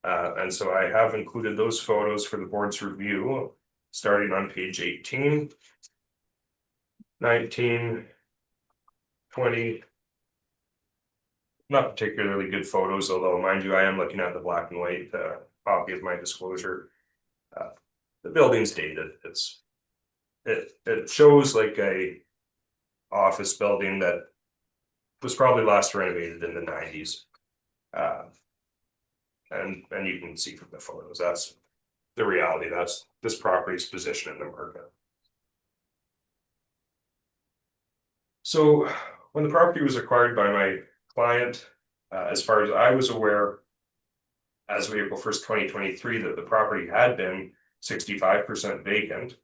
And so I have included those photos for the board's review, starting on page 18, 19, 20. Not particularly good photos, although mind you, I am looking at the black and white copy of my disclosure. The building's dated. It shows like a office building that was probably last renovated in the 90s. And you can see from the photos, that's the reality. That's this property's position in the market. So when the property was acquired by my client, as far as I was aware, as of April 1st, 2023, that the property had been 65% vacant.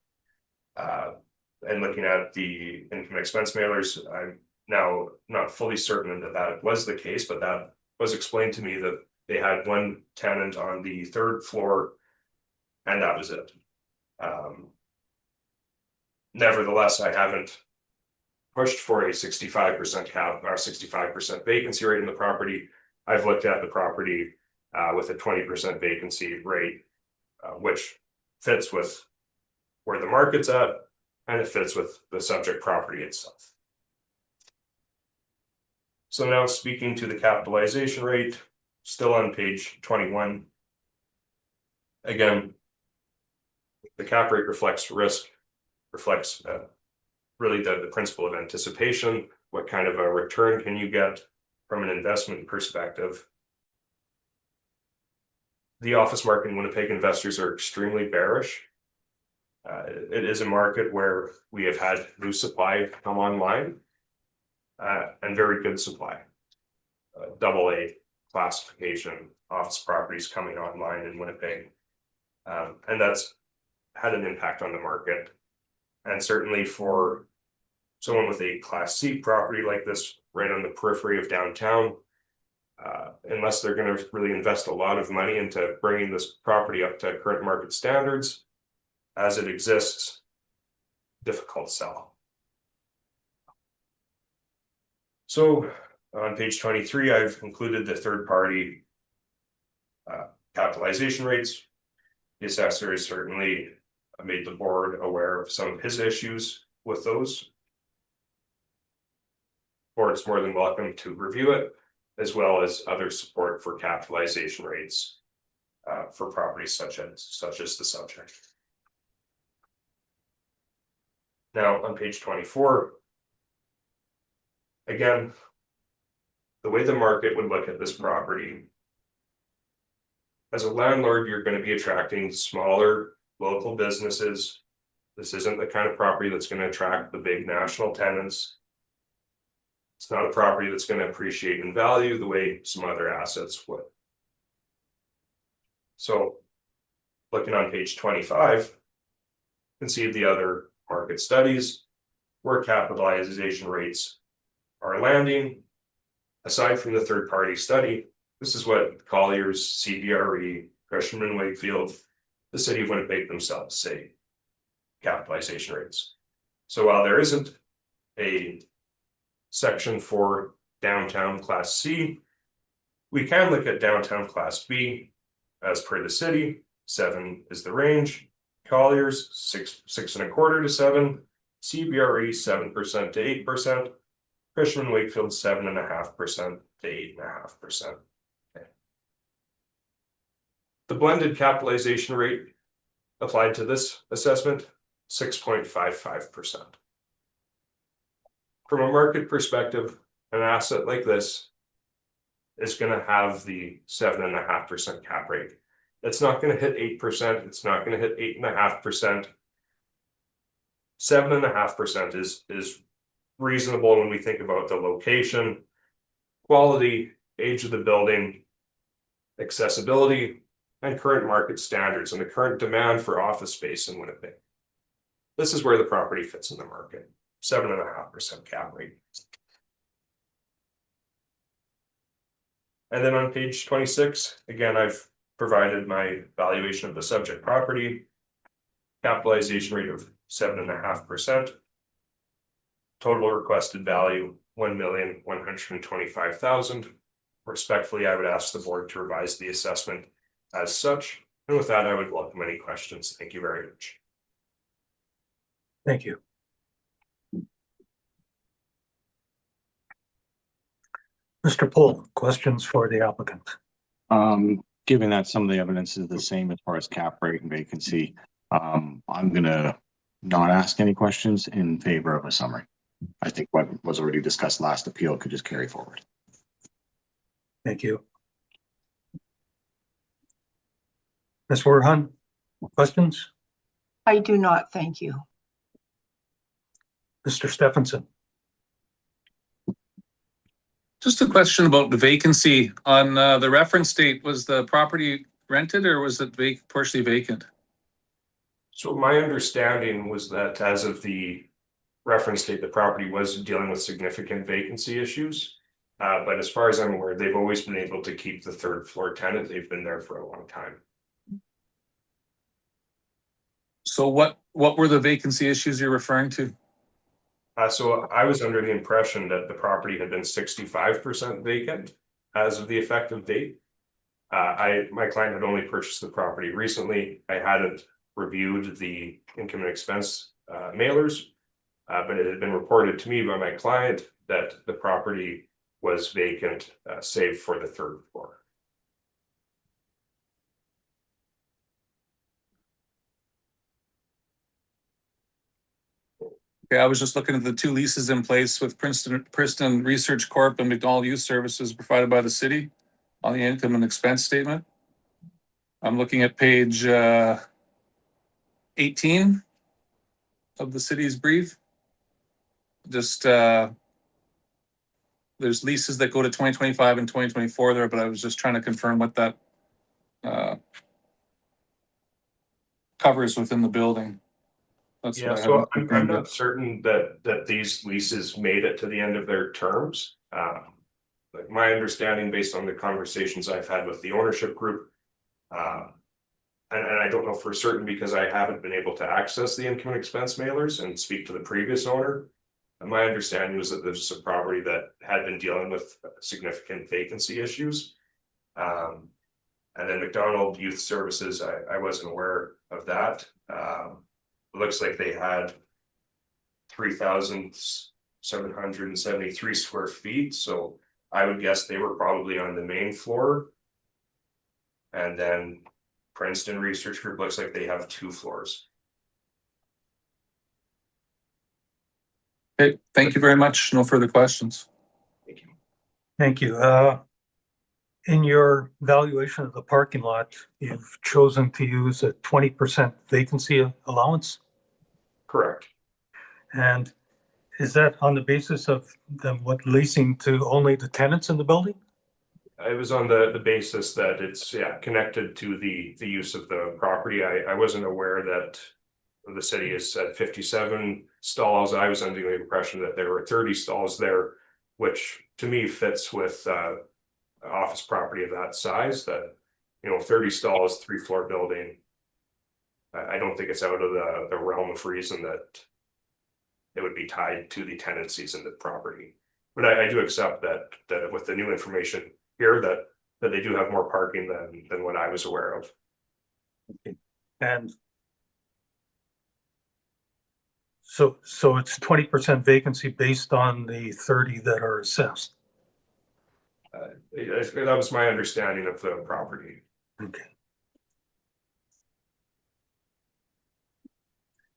And looking at the income expense mailers, I'm now not fully certain that that was the case, but that was explained to me that they had one tenant on the 3rd floor, and that was it. Nevertheless, I haven't pushed for a 65% cap or 65% vacancy rate in the property. I've looked at the property with a 20% vacancy rate, which fits with where the market's at, and it fits with the subject property itself. So now speaking to the capitalization rate, still on page 21. Again, the cap rate reflects risk, reflects really the principle of anticipation. What kind of a return can you get from an investment perspective? The office market in Winnipeg, investors are extremely bearish. It is a market where we have had new supply come online, and very good supply. AA classification office properties coming online in Winnipeg. And that's had an impact on the market. And certainly for someone with a Class C property like this, right on the periphery of downtown, unless they're going to really invest a lot of money into bringing this property up to current market standards, as it exists, difficult sell. So on page 23, I've included the third-party capitalization rates. The assessor has certainly made the board aware of some of his issues with those. Board's more than welcome to review it, as well as other support for capitalization rates for properties such as the subject. Now on page 24, again, the way the market would look at this property, as a landlord, you're going to be attracting smaller local businesses. This isn't the kind of property that's going to attract the big national tenants. It's not a property that's going to appreciate in value the way some other assets would. So looking on page 25, you can see the other market studies where capitalization rates are landing. Aside from the third-party study, this is what Colliers, CBRE, Cushman & Wakefield, the city of Winnipeg themselves say capitalization rates. So while there isn't a section for downtown Class C, we can look at downtown Class B. As per the city, 7 is the range. Colliers 6.25 to 7, CBRE 7% to 8%, Cushman & Wakefield 7.5% to 8.5%. Okay. The blended capitalization rate applied to this assessment, 6.55%. From a market perspective, an asset like this is going to have the 7.5% cap rate. It's not going to hit 8%. It's not going to hit 8.5%. 7.5% is reasonable when we think about the location, quality, age of the building, accessibility, and current market standards and the current demand for office space in Winnipeg. This is where the property fits in the market. 7.5% cap rate. And then on page 26, again, I've provided my valuation of the subject property, capitalization rate of 7.5%, total requested value $1,125,000. Respectfully, I would ask the board to revise the assessment as such. And with that, I would welcome any questions. Thank you very much. Thank you. Mr. Poole, questions for the applicant? Given that some of the evidence is the same as far as cap rate and vacancy, I'm gonna not ask any questions in favor of a summary. I think what was already discussed last appeal could just carry forward. Thank you. Ms. Warhan, questions? I do not, thank you. Mr. Stephenson? Just a question about the vacancy on the reference date. Was the property rented or was it partially vacant? So my understanding was that as of the reference date, the property was dealing with significant vacancy issues. But as far as I'm aware, they've always been able to keep the third floor tenant. They've been there for a long time. So what were the vacancy issues you're referring to? So I was under the impression that the property had been 65% vacant as of the effective date. My client had only purchased the property recently. I hadn't reviewed the income and expense mailers, but it had been reported to me by my client that the property was vacant, save for the third floor. Okay, I was just looking at the two leases in place with Princeton Research Corp and McDonald Youth Services provided by the city on the income and expense statement. I'm looking at page 18 of the city's brief. Just there's leases that go to 2025 and 2024 there, but I was just trying to confirm what that covers within the building. That's Yeah, what I so haven't I'm confirmed not yet. certain that these leases made it to the end of their terms. Like my understanding based on the conversations I've had with the ownership group, and I don't know for certain because I haven't been able to access the income and expense mailers and speak to the previous owner. And my understanding was that this is a property that had been dealing with significant vacancy issues. And then McDonald Youth Services, I wasn't aware of that. It looks like they had 3,773 square feet. So I would guess they were probably on the main floor. And then Princeton Research Group looks like they have 2 floors. Okay, thank you very much. No further questions. Thank you. Thank you. In your valuation of the parking lot, you've chosen to use a 20% vacancy allowance. Correct. And is that on the basis of them leasing to only the tenants in the building? It was on the basis that it's connected to the use of the property. I wasn't aware that the city is at 57 stalls. I was under the impression that there were 30 stalls there, which to me fits with office property of that size. That 30 stalls, 3-floor building. I don't think it's out of the realm of reason that it would be tied to the tenancies in the property. But I do accept that with the new information here that they do have more parking than what I was aware of. Okay. And so it's 20% vacancy based on the 30 that are assessed. That was my understanding of the property. Okay.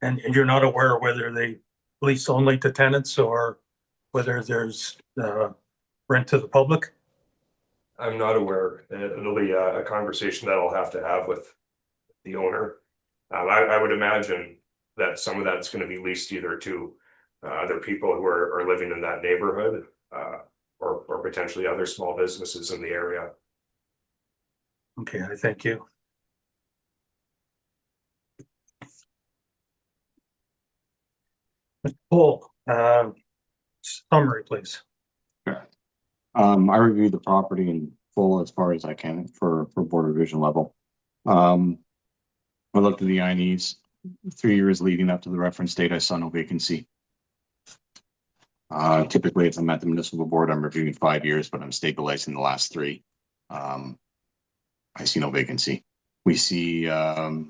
And you're not aware whether they lease only to tenants or whether there's rent to the public? I'm not aware. It'll be a conversation that I'll have to have with the owner. I would imagine that some of that's going to be leased either to other people who are living in that neighborhood or potentially other small businesses in the area. Okay, I thank you. Mr. Paul, summary, please. I reviewed the property in full as far as I can for board revision level. I looked at the INEs. 3 years leading up to the reference date, I saw no vacancy. Typically, if I'm at the municipal board, I'm reviewing 5 years, but I'm stabilizing the last 3. I see no vacancy. We see the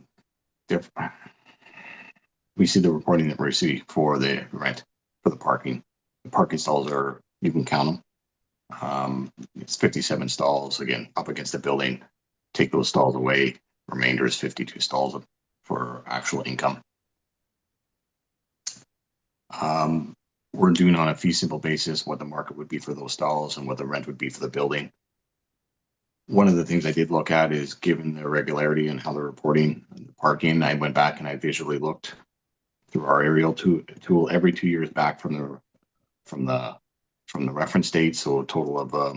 reporting that we receive for the rent for the parking. The parking stalls are, you can count them. It's 57 stalls, again, up against the building. Take those stalls away, remainder is 52 stalls for actual income. we're doing on a fee simple basis what the market would be for those stalls and what the rent would be for the building. One of the things I did look at is, given the regularity and how they're reporting the parking, I went back and I visually looked through our aerial tool every 2 years back from the reference date. So a total of I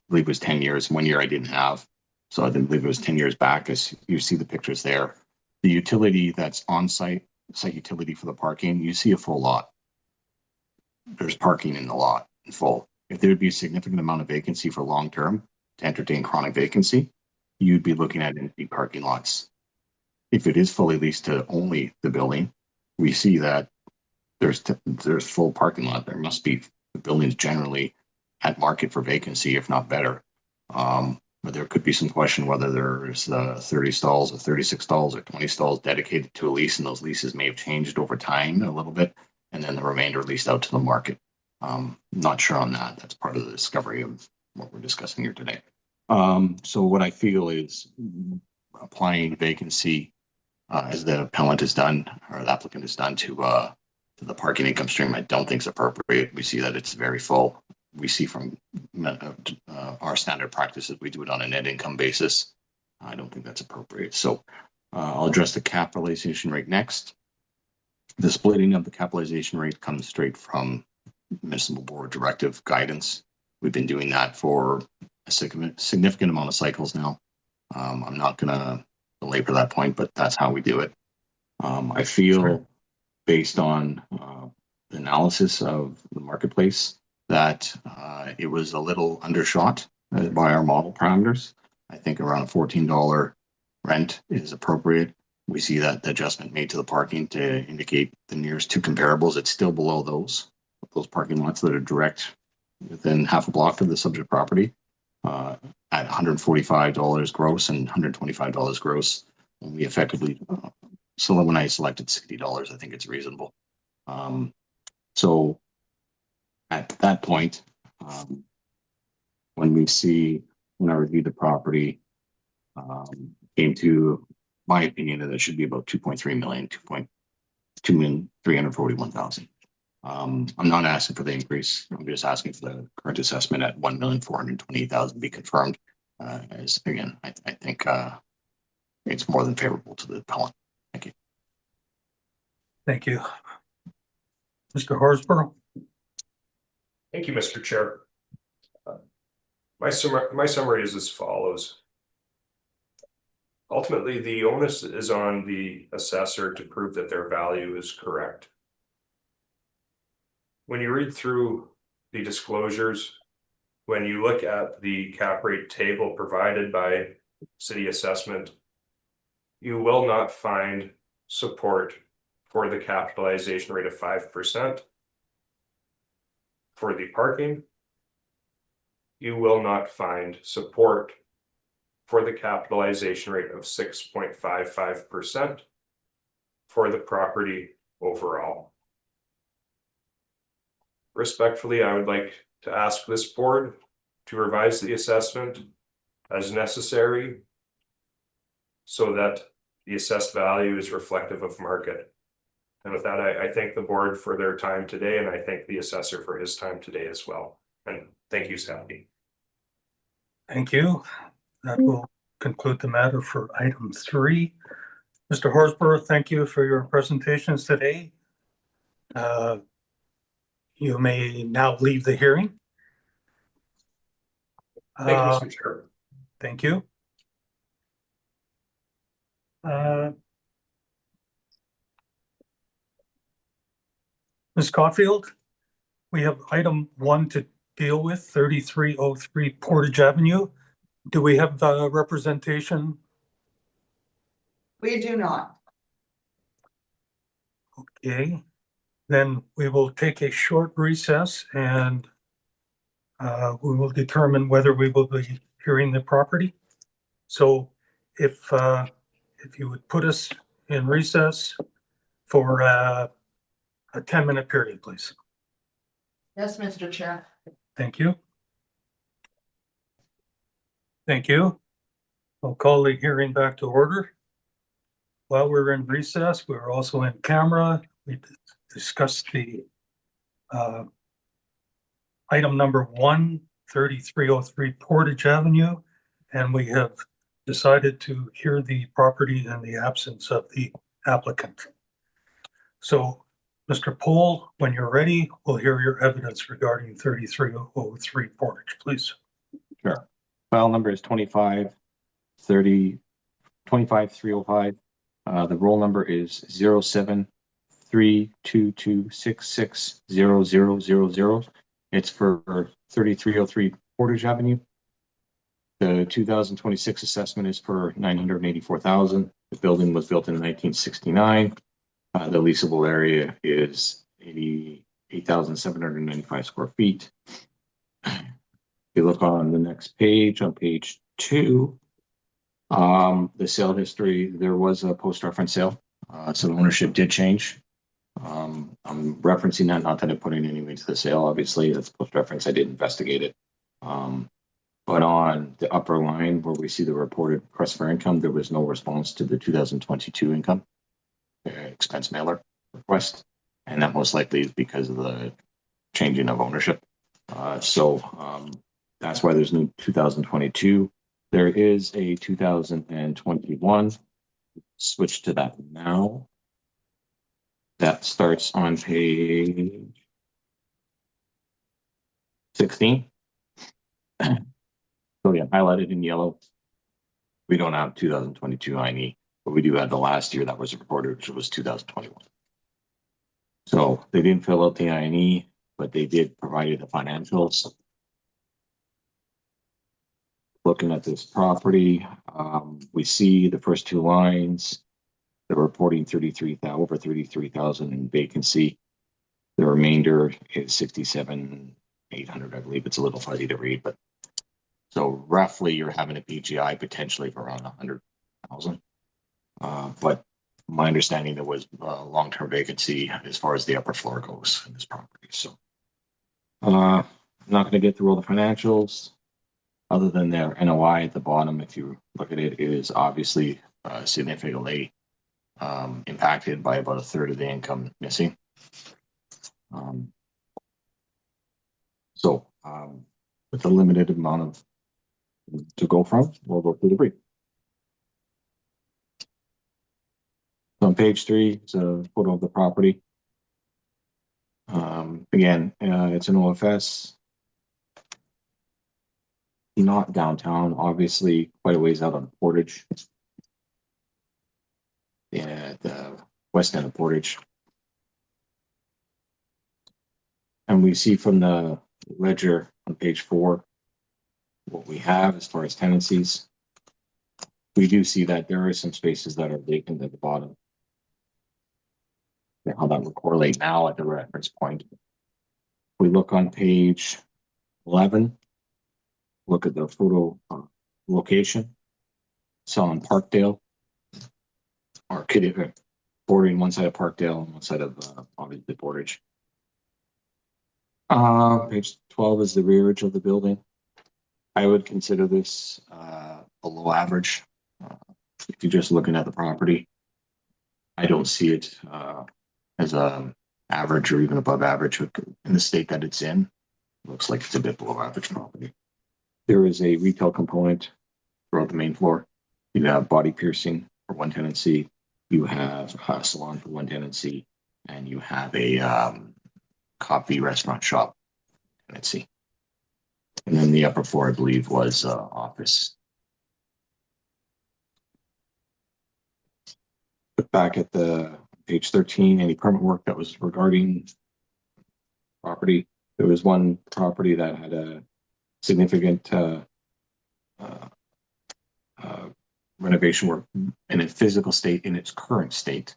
believe it was 10 years. 1 year I didn't have. So I believe it was 10 years back. As you see the pictures there, the utility that's on site utility for the parking, you see a full lot. There's parking in the lot in full. If there would be a significant amount of vacancy for long term to entertain chronic vacancy, you'd be looking at empty parking lots. If it is fully leased to only the building, we see that there's full parking lot. There must be, the buildings generally at market for vacancy, if not better. But there could be some question whether there's 30 stalls or 36 stalls or 20 stalls dedicated to a lease, and those leases may have changed over time a little bit, and then the remainder leased out to the market. Not sure on that. That's part of the discovery of what we're discussing here today. So what I feel is applying vacancy as the appellant has done, or the applicant has done, to the parking income stream, I don't think is appropriate. We see that it's very full. We see from our standard practices, we do it on a net income basis. I don't think that's appropriate. So I'll address the capitalization rate next. The splitting of the capitalization rate comes straight from municipal board directive guidance. We've been doing that for a significant amount of cycles now. I'm not going to belabor that point, but that's how we do it. I feel, based on the analysis of the marketplace, that it was a little undershot by our model parameters. I think around a $14 rent is appropriate. We see that the adjustment made to the parking to indicate the nearest two comparables. It's still below those parking lots that are direct within half a block of the subject property, at $145 gross and $125 gross. And we effectively, so when I selected $60, I think it's reasonable. So at that point, when I reviewed the property, came to my opinion that it should be about 2.3 million, 2,341,000. I'm not asking for the increase. I'm just asking for the current assessment at 1,428,000 be confirmed. As again, I think it's more than favorable to the appellant. Thank you. Thank you. Mr. Horsburgh. Thank you, Mr. Chair. My summary is as follows. Ultimately, the onus is on the assessor to prove that their value is correct. When you read through the disclosures, when you look at the cap rate table provided by city assessment, you will not find support for the capitalization rate of 5%. For the parking, you will not find support for the capitalization rate of 6.55% for the property overall. Respectfully, I would like to ask this board to revise the assessment as necessary so that the assessed value is reflective of market. And with that, I thank the board for their time today, and I thank the assessor for his time today as well. And thank you, Sandy. Thank you. That will conclude the matter for item 3. Mr. Horsburgh, thank you for your presentations today. You may now leave the hearing. Thank you, Mr. Chair. Thank you. Ms. Caulfield, we have item 1 to deal with, 3303 Portage Avenue. Do we have representation? We do not. Okay, then we will take a short recess and we will determine whether we will be hearing the property. So if you would put us in recess for a 10-minute period, please. Yes, Mr. Chair. Thank you. Thank you. I'll call the hearing back to order. While we're in recess, we're also in camera. We discussed the Item number 1, 3303 Portage Avenue, and we have decided to hear the property in the absence of the applicant. So, Mr. Pohl, when you're ready, we'll hear your evidence regarding 3303 Portage, please. Sure. File number is 25305. The roll number is 073226600000. It's for 3303 Portage Avenue. The 2026 assessment is for $984,000. The building was built in 1969. The leasable area is 88,795 square feet. If you look on the next page, on page 2, the sale history, there was a post-reference sale. So the ownership did change. I'm referencing that, not that I put in any way to the sale. Obviously, that's post-reference. I did investigate it. But on the upper line where we see the reported request for income, there was no response to the 2022 income expense mailer request. And that most likely is because of the changing of ownership. So that's why there's no 2022. There is a 2021. Switch to that now. That starts on page 16. So yeah, highlighted in yellow. We don't have 2022 INE, but we do have the last year that was reported, which was 2021. So they didn't fill out the INE, but they did provide the financials. Looking at this property, we see the first 2 lines. They're reporting over 33,000 in vacancy. The remainder is 67,800. I believe it's a little fuzzy to read, but so roughly you're having a PGI potentially for around 100,000. But my understanding there was long-term vacancy as far as the upper floor goes in this property. So I'm not going to get through all the financials. Other than their NOI at the bottom, if you look at it, it is obviously significantly impacted by about 1/3 of the income missing. So with a limited amount of to go from, we'll go through the brief. So on page 3, it's a photo of the property. Again, it's an OFS. Not downtown, obviously quite a ways out on Portage. Yeah, the west end of Portage. And we see from the ledger on page 4 what we have as far as tenancies. We do see that there are some spaces that are vacant at the bottom. How that will correlate now at the reference point. We look on page 11. Look at the photo location. So on Parkdale, or Kitty, bordering one side of Parkdale and one side of obviously Portage. Page 12 is the rearage of the building. I would consider this below average. If you're just looking at the property, I don't see it as a average or even above average in the state that it's in. Looks like it's a bit below average property. There is a retail component throughout the main floor. You have body piercing for one tenancy. You have a salon for one tenancy, and you have a coffee restaurant shop tenancy. And then the upper floor, I believe, was office. Look back at the page 13, any permit work that was regarding property. There was one property that had a significant renovation work in a physical state, in its current state,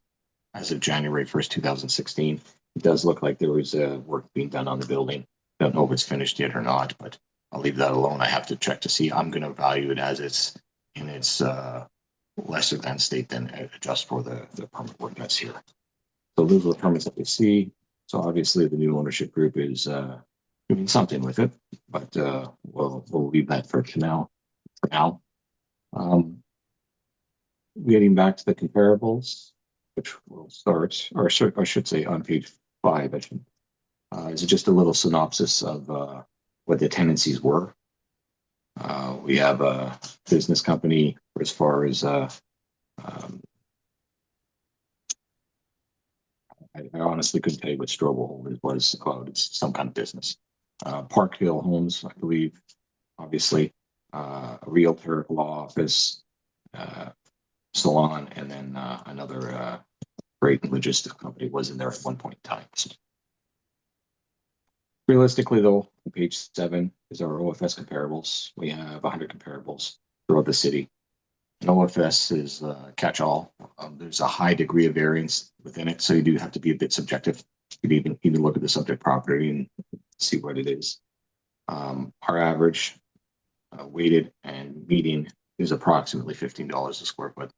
as of January 1st, 2016. It does look like there was work being done on the building. Don't know if it's finished yet or not, but I'll leave that alone. I have to check to see. I'm going to value it as it's in its lesser than state, then adjust for the permit work that's here. So those are the permits that we see. So obviously the new ownership group is doing something with it, but we'll leave that for now. Getting back to the comparables, which will start, or I should say on page 5, Is just a little synopsis of what the tenancies were. We have a business company as far as I honestly couldn't tell you what Strobel was about. It's some kind of business. Parkville Homes, I believe, obviously, a realtor, law office, salon, and then another freight and logistics company was in there at one point in time. So, realistically, though, page 7 is our OFS comparables. We have 100 comparables throughout the city. An OFS is catch-all. There's a high degree of variance within it, so you do have to be a bit subjective. You can even look at the subject property and see what it is. Our average weighted and median is approximately $15 a square foot.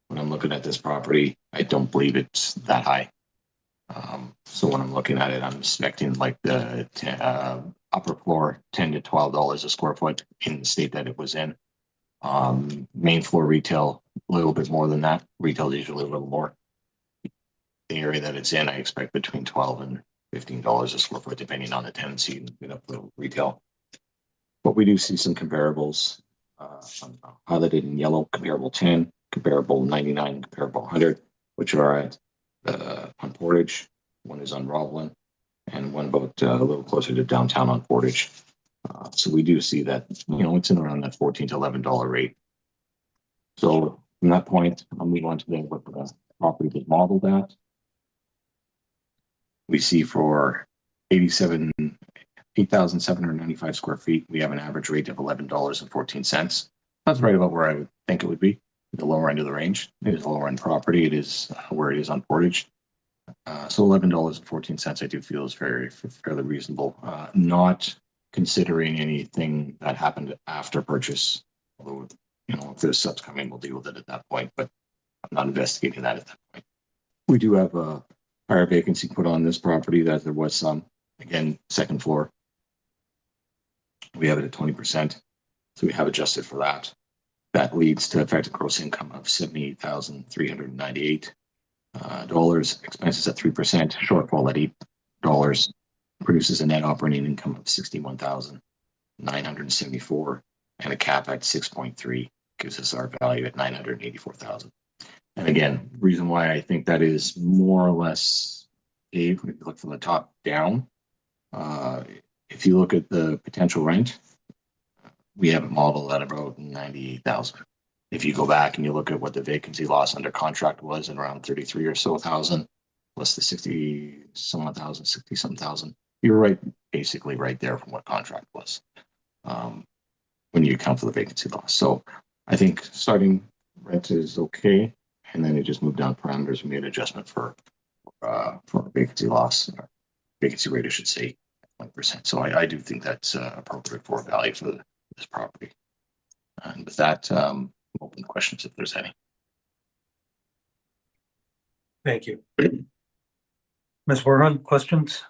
When I'm looking at this property, I don't believe it's that high. So when I'm looking at it, I'm expecting like the upper floor $10 to $12 a square foot in the state that it was in. Main floor retail, a little bit more than that. Retail is usually a little more. The area that it's in, I expect between $12 and $15 a square foot, depending on the tenancy and up the retail. But we do see some comparables highlighted in yellow: comparable 10, comparable 99, comparable 100, which are at on Portage. One is on Roblin, and one about a little closer to downtown on Portage. So we do see that, you know, it's in around that $14 to $11 rate. So from that point, I'll move on to what the property was modeled at. We see for 8,795 square feet, we have an average rate of $11.14. That's right about where I would think it would be, the lower end of the range. It is a lower end property. It is where it is on Portage. So $11.14, I do feel is fairly reasonable. Not considering anything that happened after purchase. Although, you know, if there's subs coming, we'll deal with it at that point, but I'm not investigating that at that point. We do have a higher vacancy put on this property, that there was some. Again, second floor, we have it at 20%. So we have adjusted for that. That leads to effective gross income of $78,398. Expenses at 3%, shortfall at $8, produces a net operating income of $61,974, and a cap at 6.3 gives us our value at $984,000. And again, reason why I think that is more or less, Dave, if you look from the top down, if you look at the potential rent, we have it modeled at about $98,000. If you go back and you look at what the vacancy loss under contract was, at around 33 or so thousand, plus the 60-some thousand, 60-some thousand, you're right, basically right there from what contract was, when you account for the vacancy loss. So I think starting rent is okay, and then it just moved down parameters. We made an adjustment for vacancy loss, or vacancy rate, I should say, 1%. So I do think that's appropriate for value for this property. And with that, open questions if there's any. Thank you. Ms. Warren, questions?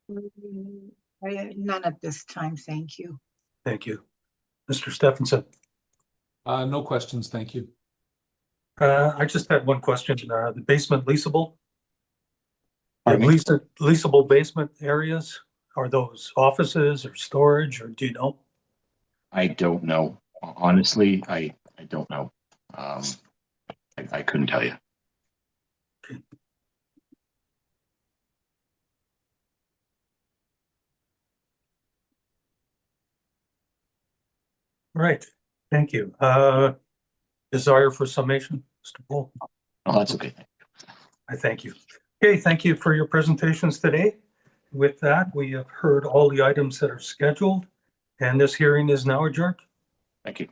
None at this time, thank you. Thank you. Mr. Stephenson? No questions, thank you. I just had one question. The basement leasable? Pardon me? Leasable basement areas, are those offices or storage, or do you know? I don't know. Honestly, I don't know. I couldn't tell you. Right. Thank you. Desire for summation, Mr. Poole? Oh, that's okay. I thank you. Okay, thank you for your presentations today. With that, we have heard all the items that are scheduled, and this hearing is now adjourned. Thank you.